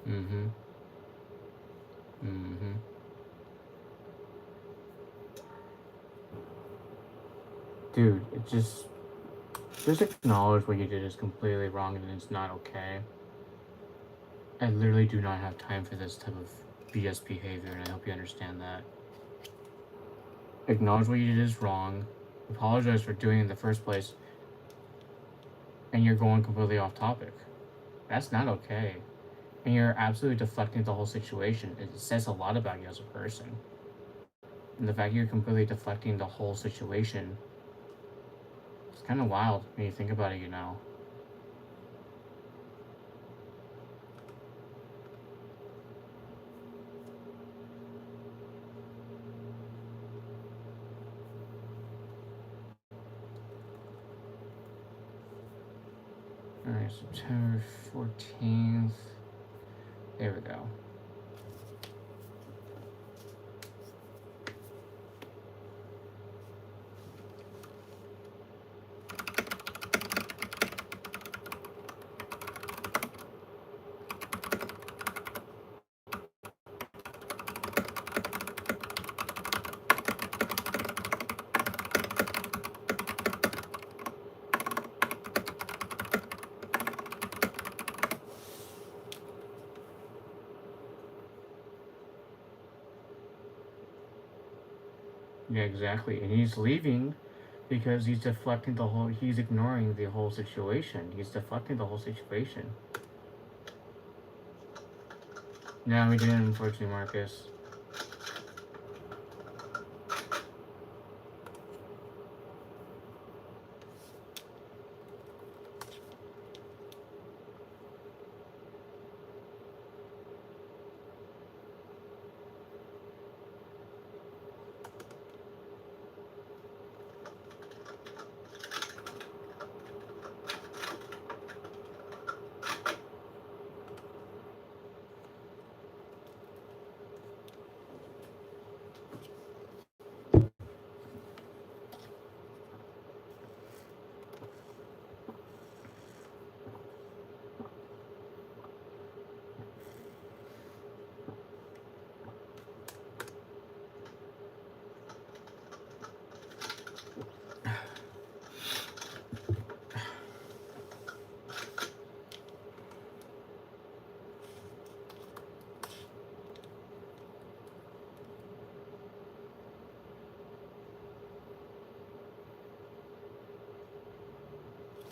Mm-hmm. Mm-hmm. Dude, it just acknowledge what you did is completely wrong and it's not okay. I literally do not have time for this type of BS behavior, and I hope you understand that. Acknowledge what you did is wrong, apologize for doing it in the first place, and you're going completely off topic. That's not okay. And you're absolutely deflecting the whole situation. It says a lot about you as a person. And the fact you're completely deflecting the whole situation, it's kind of wild when you think about it, you know. Alright, September 14th. There we go. Yeah, exactly. And he's leaving because he's deflecting the whole, he's ignoring the whole situation. He's deflecting the whole situation. No, we didn't, unfortunately, Marcus.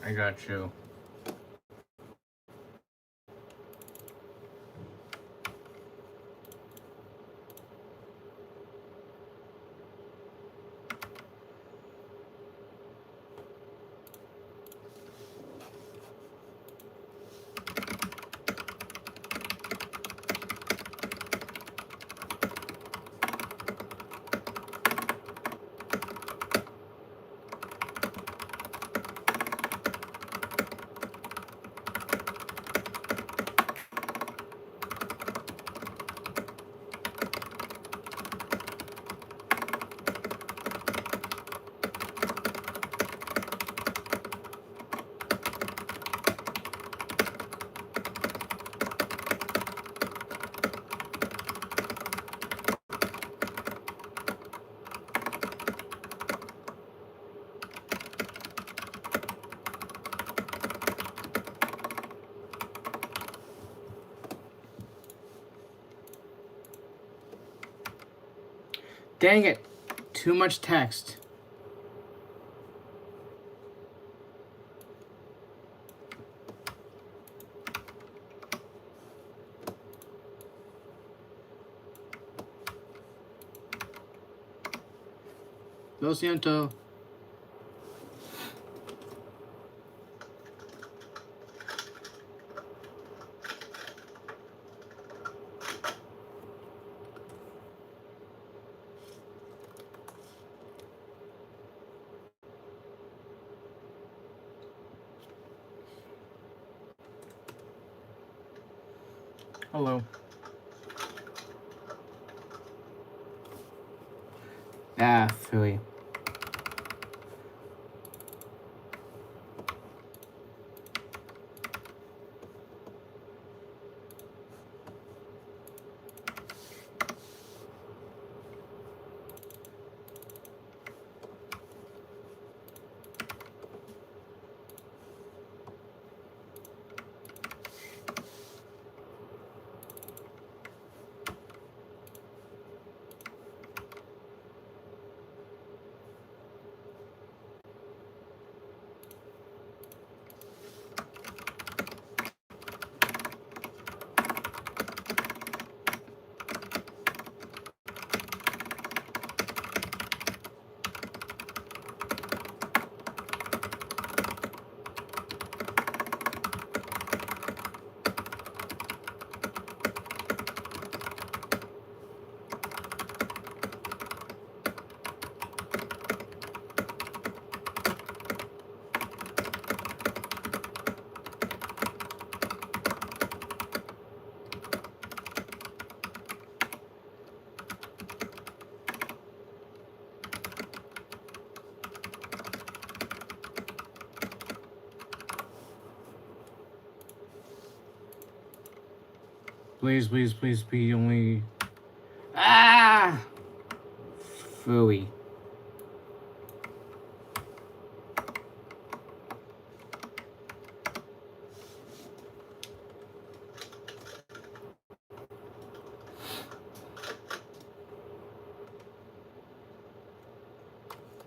I got you. Dang it. Too much text. Lo siento. Hello. Ah, phooey. Please, please, please be only... Ah! Phooey.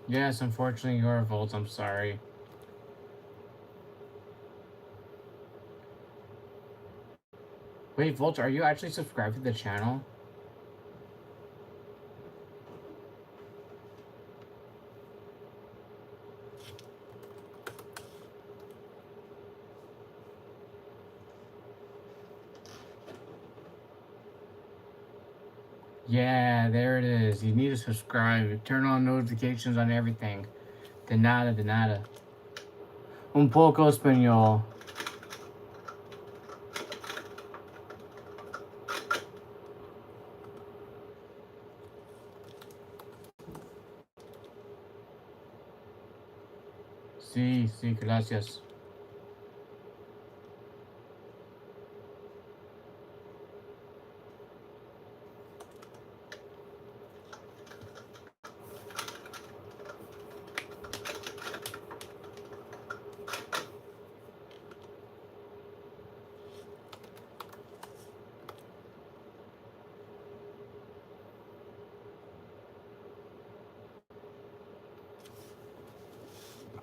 Yes, unfortunately, your fault. I'm sorry. Wait, Volt, are you actually subscribed to the channel? Yeah, there it is. You need to subscribe. Turn on notifications on everything. De nada, de nada. Un poco español. Sí, sí, gracias.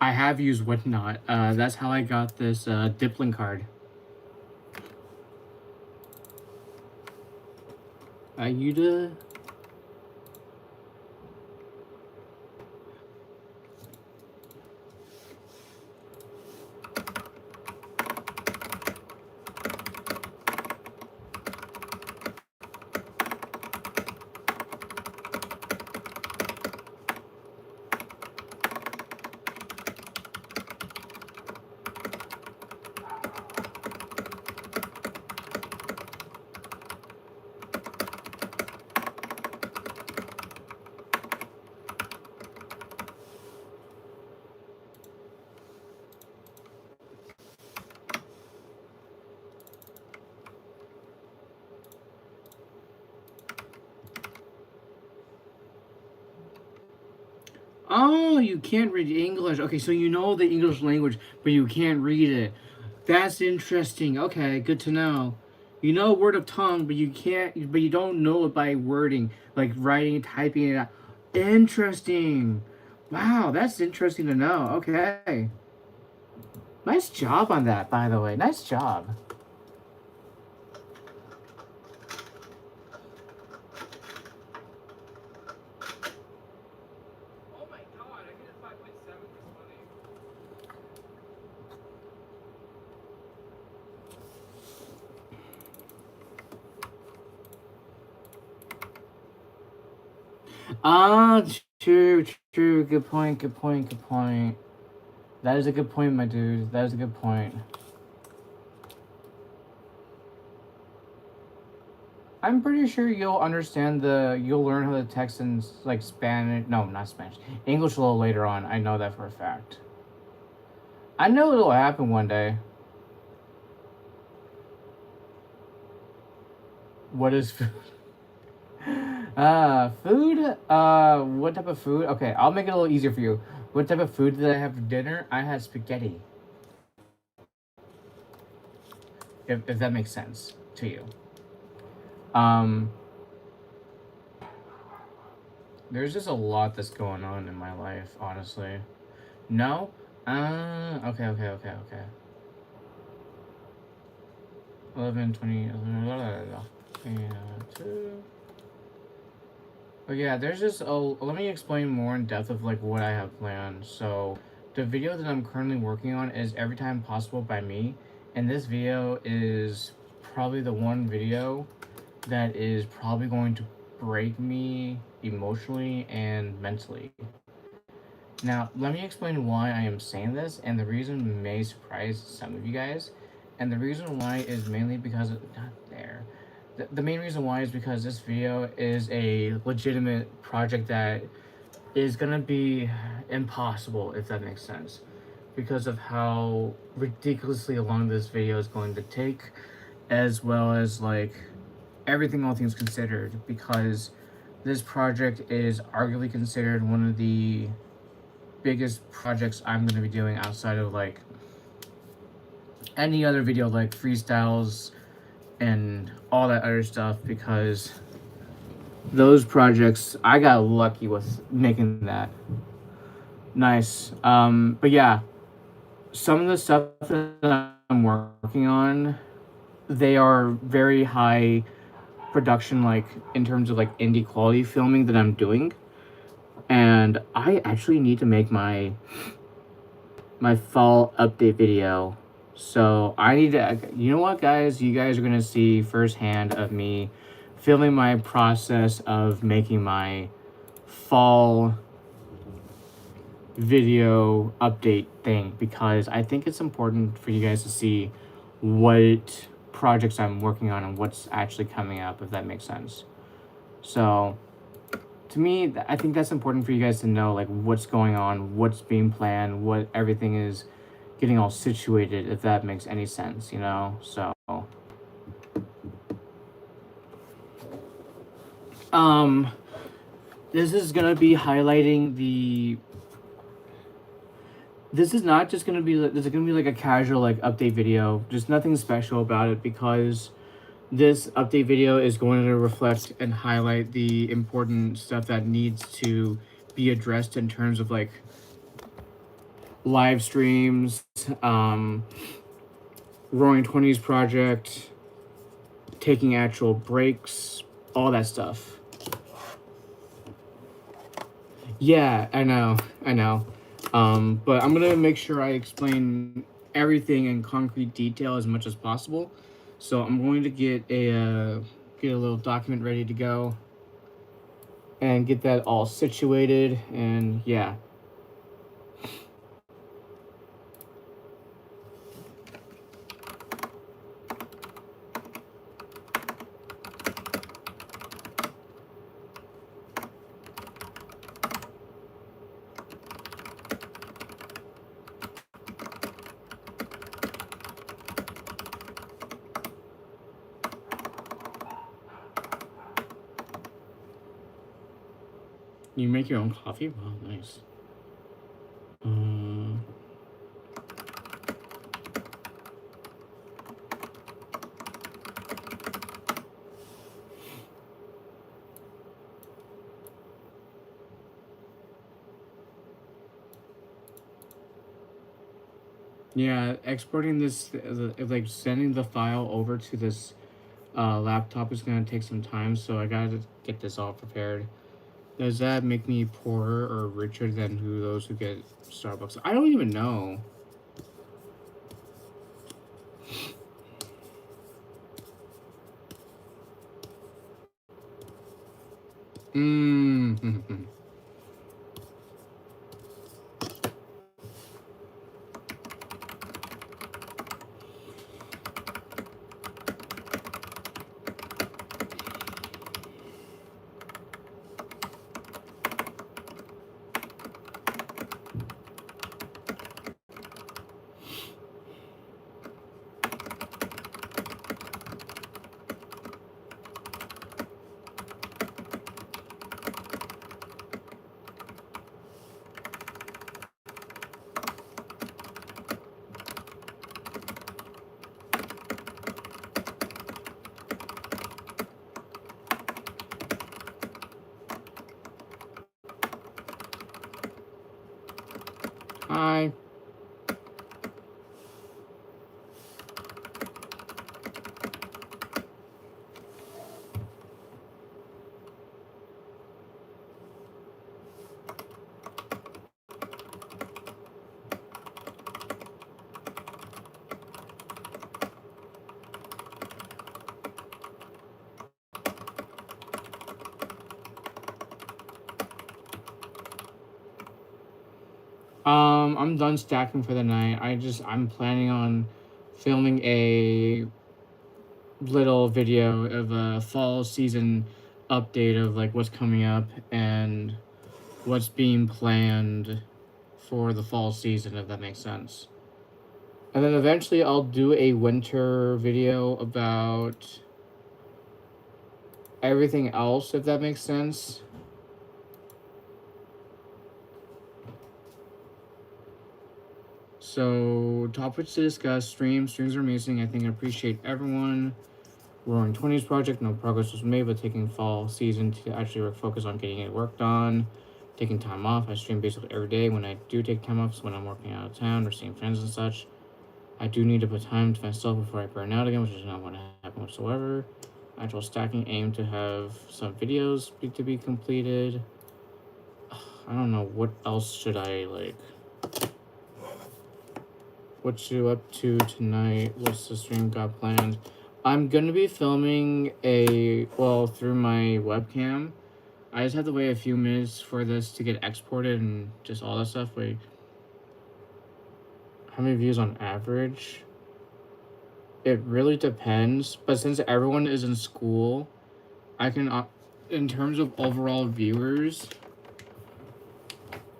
I have used Whatnot. That's how I got this Dipling card. Ayuda. Oh, you can't read English. Okay, so you know the English language, but you can't read it. That's interesting. Okay, good to know. You know word of tongue, but you can't, but you don't know it by wording, like writing, typing it out. Interesting. Wow, that's interesting to know. Okay. Nice job on that, by the way. Nice job. Ah, true, true. Good point, good point, good point. That is a good point, my dude. That is a good point. I'm pretty sure you'll you'll learn how to text in like Spanish. No, not Spanish. English a little later on. I know that for a fact. I know it'll happen one day. What is food? Food? What type of food? Okay, I'll make it a little easier for you. What type of food did I have for dinner? I had spaghetti. If that makes sense to you. Um, there's just a lot that's going on in my life, honestly. No? Okay, okay, okay, okay. 11, 20, blah, blah, blah, blah. Yeah, 2. But yeah, there's just let me explain more in depth of like what I have planned. So, the video that I'm currently working on is Every Time Possible by me, and this video is probably the one video that is probably going to break me emotionally and mentally. Now, let me explain why I am saying this, and the reason may surprise some of you guys. And the reason why is mainly because not there. The main reason why is because this video is a legitimate project that is gonna be impossible, if that makes sense, because of how ridiculously long this video is going to take, as well as like everything, all things considered, because this project is arguably considered one of the biggest projects I'm going to be doing outside of like any other video like freestyles and all that other stuff, because those projects I got lucky with making that. Nice. But yeah, some of the stuff that I'm working on, they are very high production, like in terms of like indie quality filming that I'm doing. And I actually need to make my fall update video. So I need to, you know what, guys? You guys are going to see firsthand of me filming my process of making my fall video update thing, because I think it's important for you guys to see what projects I'm working on and what's actually coming up, if that makes sense. So to me, I think that's important for you guys to know, like what's going on, what's being planned, what everything is getting all situated, if that makes any sense, you know? So, um, this is gonna be highlighting this is not just gonna be, this is gonna be like a casual, like, update video, just nothing special about it, because this update video is going to reflect and highlight the important stuff that needs to be addressed in terms of, like, live streams, Roaring 20s project, taking actual breaks, all that stuff. Yeah, I know. But I'm gonna make sure I explain everything in concrete detail as much as possible. So I'm going to get a little document ready to go and get that all situated, and yeah. You make your own coffee? Wow, nice. Yeah, exporting this, like sending the file over to this laptop is gonna take some time, so I gotta get this all prepared. Does that make me poorer or richer than those who get Starbucks? I don't even know. Hi. I'm done stacking for the night. I'm planning on filming a little video of a fall season update of like what's coming up and what's being planned for the fall season, if that makes sense. And then eventually I'll do a winter video about everything else, if that makes sense. So, topics to discuss, streams are amazing. I think I appreciate everyone. Roaring 20s project, no progress was made, but taking fall season to actually focus on getting it worked on. Taking time off, I stream basically every day. When I do take time off, it's when I'm working out of town or seeing friends and such. I do need to put time to myself before I burn out again, which is not what happened whatsoever. Actual stacking, aim to have some videos to be completed. I don't know, what else should I like? What you up to tonight? What's the stream got planned? I'm gonna be filming through my webcam. I just have to wait a few minutes for this to get exported and just all that stuff. Wait, how many views on average? It really depends, but since everyone is in school, I can, in terms of overall viewers,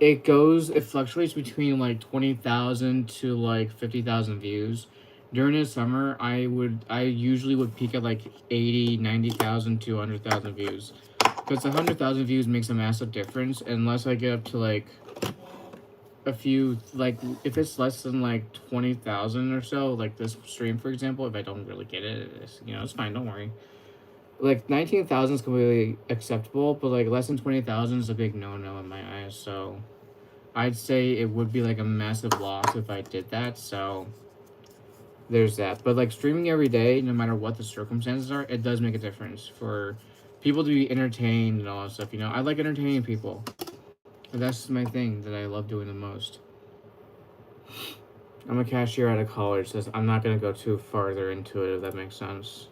it fluctuates between like 20,000 to like 50,000 views. During the summer, I usually would peak at like 80, 90,000 to 100,000 views. Because 100,000 views makes a massive difference, unless I get up to like a few, like if it's less than like 20,000 or so, like this stream, for example, if I don't really get it, it's fine, don't worry. Like 19,000 is completely acceptable, but like less than 20,000 is a big no-no in my eyes, so I'd say it would be like a massive loss if I did that, so there's that. But like streaming every day, no matter what the circumstances are, it does make a difference for people to be entertained and all that stuff, I like entertaining people. And that's my thing that I love doing the most. I'm a cashier out of college, so I'm not going to go too farther into it, if that makes sense.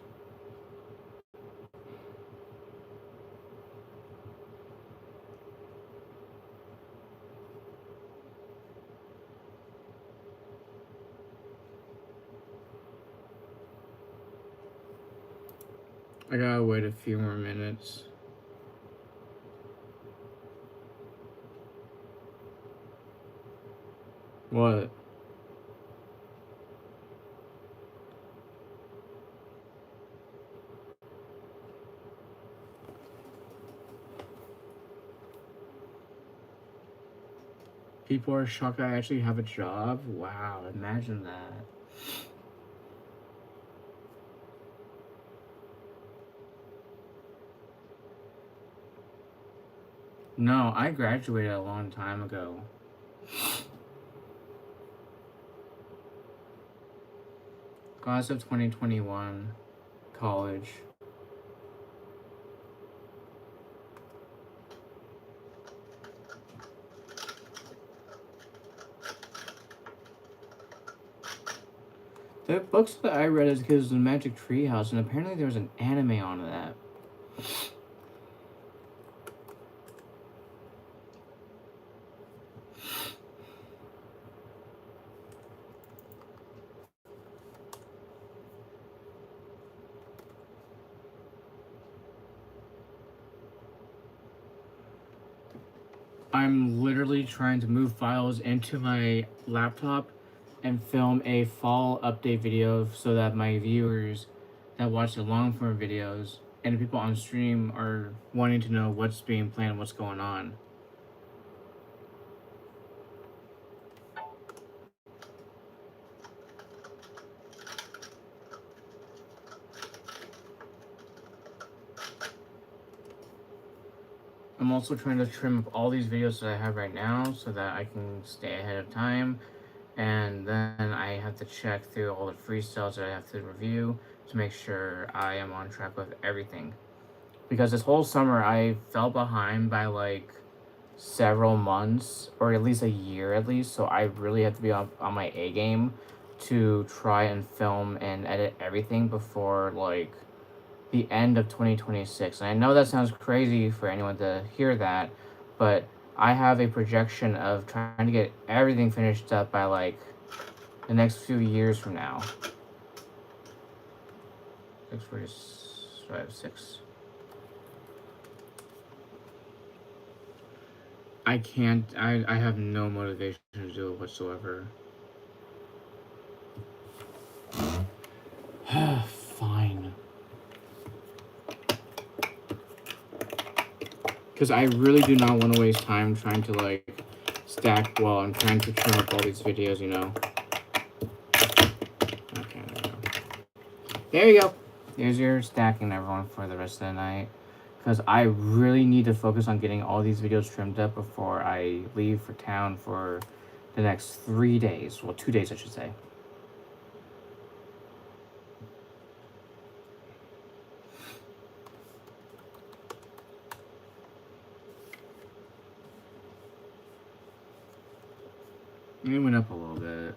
I gotta wait a few more minutes. What? People are shocked I actually have a job? Wow, imagine that. No, I graduated a long time ago. Class of 2021, college. The books that I read as kids was the Magic Tree House, and apparently there was an anime on that. I'm literally trying to move files into my laptop and film a fall update video so that my viewers that watch the long form videos and the people on stream are wanting to know what's being planned and what's going on. I'm also trying to trim up all these videos that I have right now so that I can stay ahead of time. And then I have to check through all the freestyles that I have to review to make sure I am on track with everything. Because this whole summer I fell behind by like several months or at least a year at least. So I really have to be on my A game to try and film and edit everything before like the end of 2026. And I know that sounds crazy for anyone to hear that, but I have a projection of trying to get everything finished up by like the next few years from now. 645, 6. I can't, I have no motivation to do it whatsoever. Fine. Because I really do not want to waste time trying to like stack while I'm trying to trim up all these videos, you know. Okay, there we go. There you go. There's your stacking, everyone, for the rest of the night. Because I really need to focus on getting all these videos trimmed up before I leave for town for the next 3 days. Well, 2 days, I should say. It went up a little bit.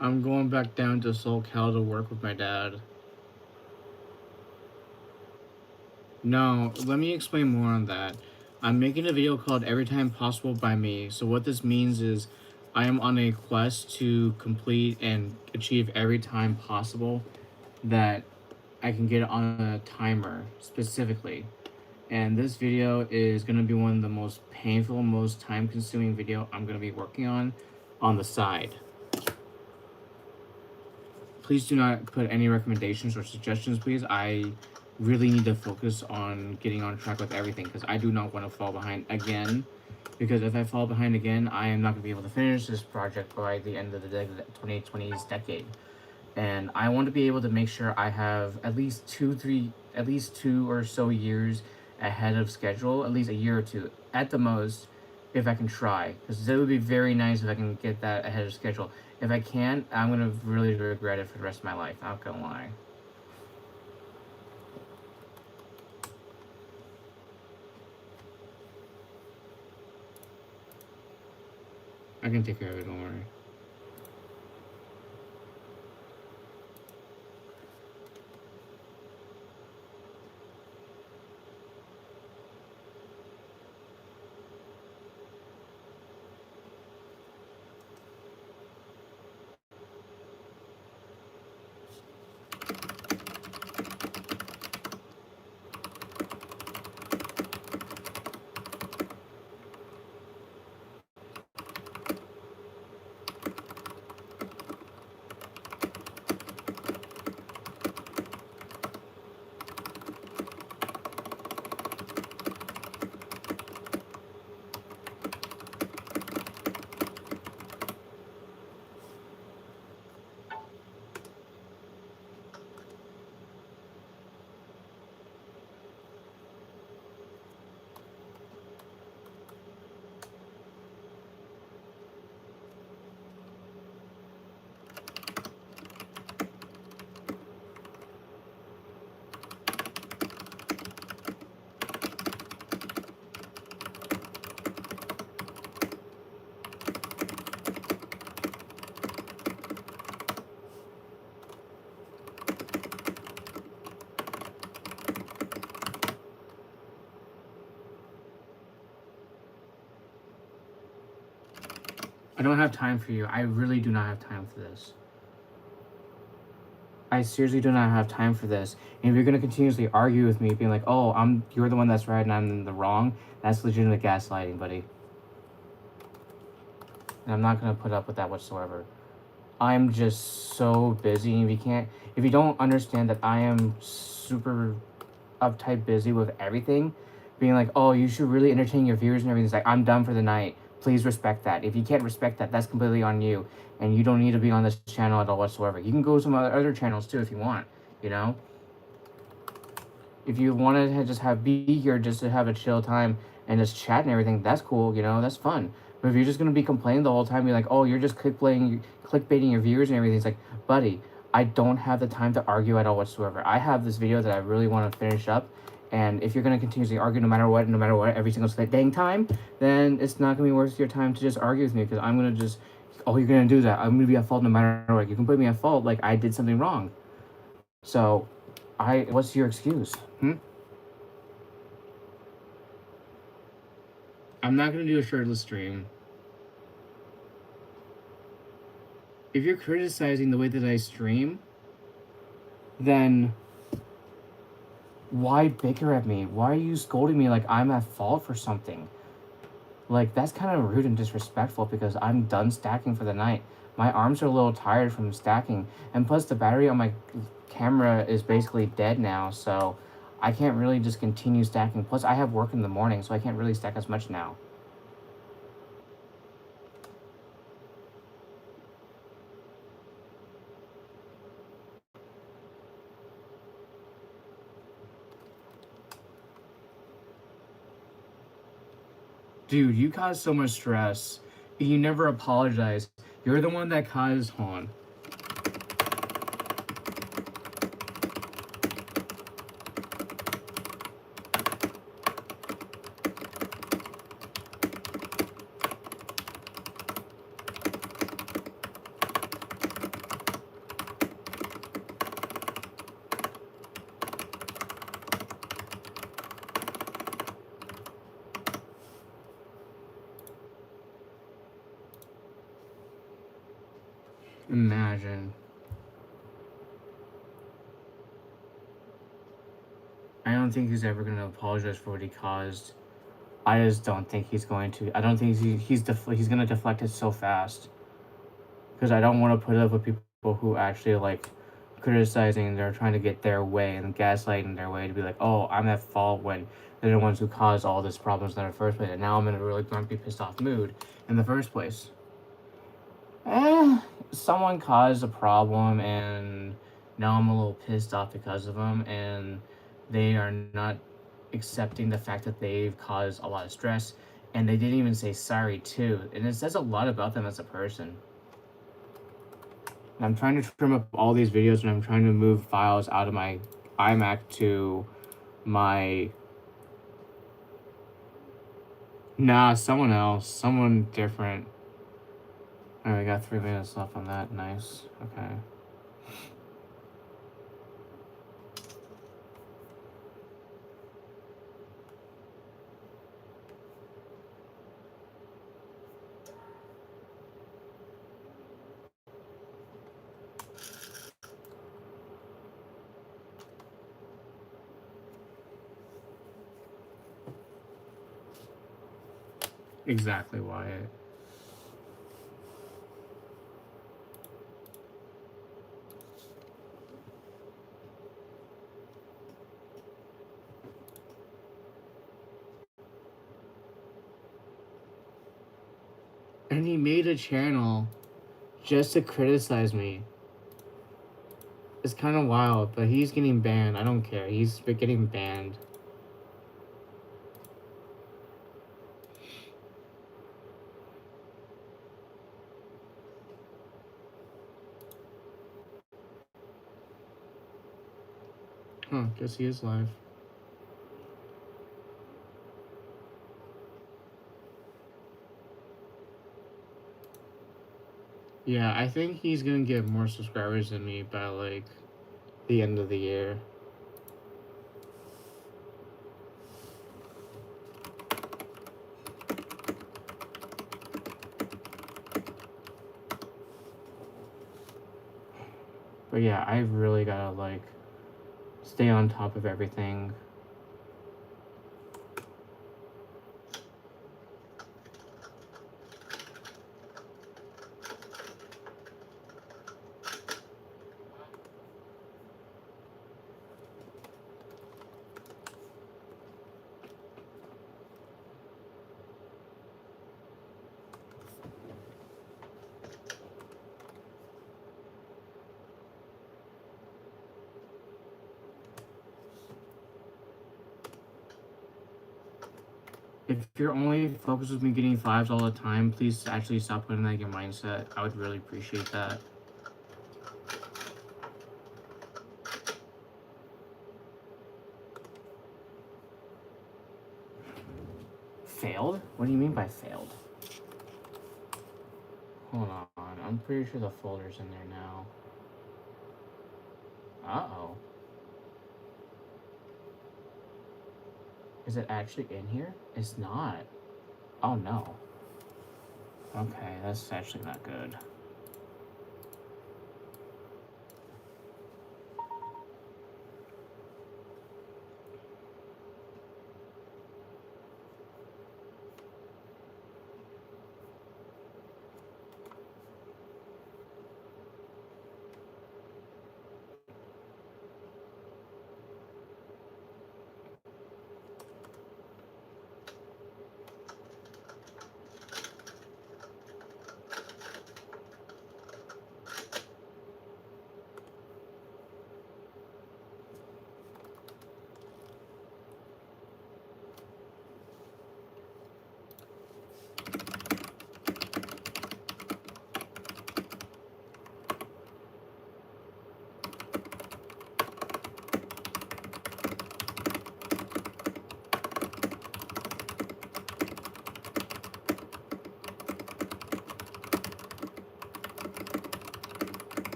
I'm going back down to SoulCal to work with my dad. No, let me explain more on that. I'm making a video called Every Time Possible by Me. So what this means is I am on a quest to complete and achieve every time possible that I can get on a timer specifically. And this video is going to be one of the most painful, most time-consuming video I'm going to be working on the side. Please do not put any recommendations or suggestions, please. I really need to focus on getting on track with everything because I do not want to fall behind again. Because if I fall behind again, I am not going to be able to finish this project by the end of the 2020's decade. And I want to be able to make sure I have at least 2 or so years ahead of schedule, at least a year or two at the most, if I can try. Because it would be very nice if I can get that ahead of schedule. If I can't, I'm going to really regret it for the rest of my life. I'm not going to lie. I can take care of it, don't worry. don't have time for you. I really do not have time for this. I seriously do not have time for this. And if you're gonna continuously argue with me, being like, "Oh, you're the one that's right and I'm in the wrong," that's legitimate gaslighting, buddy. And I'm not gonna put up with that whatsoever. I'm just so busy. If you don't understand that I am super uptight busy with everything, being like, "Oh, you should really entertain your viewers and everything," it's like, I'm done for the night. Please respect that. If you can't respect that, that's completely on you. And you don't need to be on this channel at all whatsoever. You can go to some other channels too if you want, you know? If you want to just be here just to have a chill time and just chat and everything, that's cool, you know, that's fun. But if you're just gonna be complaining the whole time, you're like, "Oh, you're just clickbaiting your viewers and everything," it's like, buddy, I don't have the time to argue at all whatsoever. I have this video that I really want to finish up, and if you're gonna continuously argue no matter what, every single dang time, then it's not gonna be worth your time to just argue with me, because I'm gonna just, oh, you're gonna do that, I'm gonna be at fault no matter what. You can put me at fault like I did something wrong. So, what's your excuse? I'm not gonna do a shirtless stream. If you're criticizing the way that I stream, then why bicker at me? Why are you scolding me like I'm at fault for something? Like, that's kind of rude and disrespectful, because I'm done stacking for the night. My arms are a little tired from stacking, and plus the battery on my camera is basically dead now, so I can't really just continue stacking. Plus I have work in the morning, so I can't really stack as much now. Dude, you cause so much stress. You never apologize. You're the one that caused Han. Imagine. I don't think he's ever going to apologize for what he caused. I just don't think he's going to. I don't think he's going to deflect it so fast. Because I don't want to put up with people who actually, like, criticizing and they're trying to get their way and gaslighting their way to be like, "Oh, I'm at fault," when they're the ones who caused all these problems in the first place. And now I'm in a really grumpy, pissed off mood in the first place. Someone caused a problem and now I'm a little pissed off because of them, and they are not accepting the fact that they've caused a lot of stress, and they didn't even say sorry too, and it says a lot about them as a person. And I'm trying to trim up all these videos, and I'm trying to move files out of my iMac to my... Nah, someone else. Someone different. Alright, we got 3 minutes left on that. Nice. Okay. Exactly, Wyatt. And he made a channel just to criticize me. It's kind of wild, but he's getting banned. I don't care. He's getting banned. Huh, guess he is live. Yeah, I think he's gonna get more subscribers than me by, like, the end of the year. But yeah, I've really gotta like stay on top of everything. If your only focus is me getting fives all the time, please actually stop putting that in your mindset. I would really appreciate that. Failed? What do you mean by failed? Hold on, I'm pretty sure the folder's in there now. Uh-oh. Is it actually in here? It's not. Oh no. Okay, that's actually not good.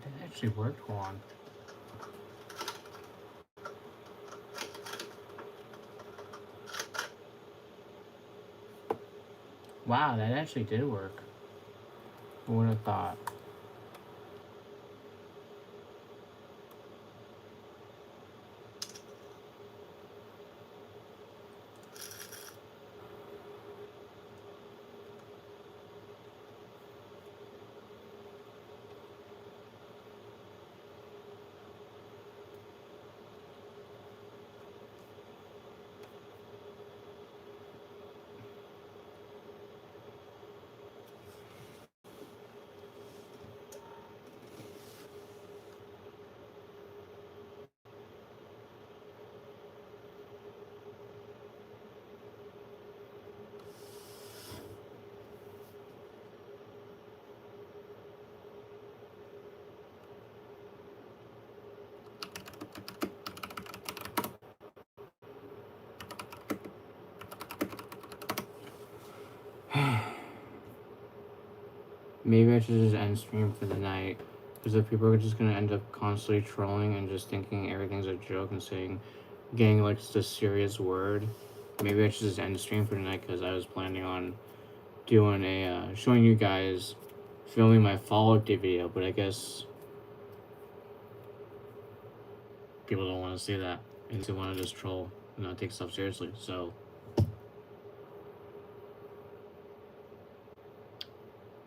That actually worked. Hold on. Wow, that actually did work. Who would have thought? Maybe I should just end stream for the night. Because if people are just gonna end up constantly trolling and just thinking everything's a joke and getting like the serious word, maybe I should just end stream for the night because I was planning on doing showing you guys filming my follow-up day video, but I guess people don't want to see that. And they want to just troll and not take stuff seriously. So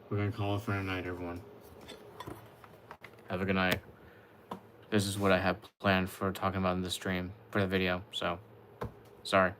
we're gonna call it for a night, everyone. Have a good night. This is what I have planned for talking about in the stream for the video, so sorry.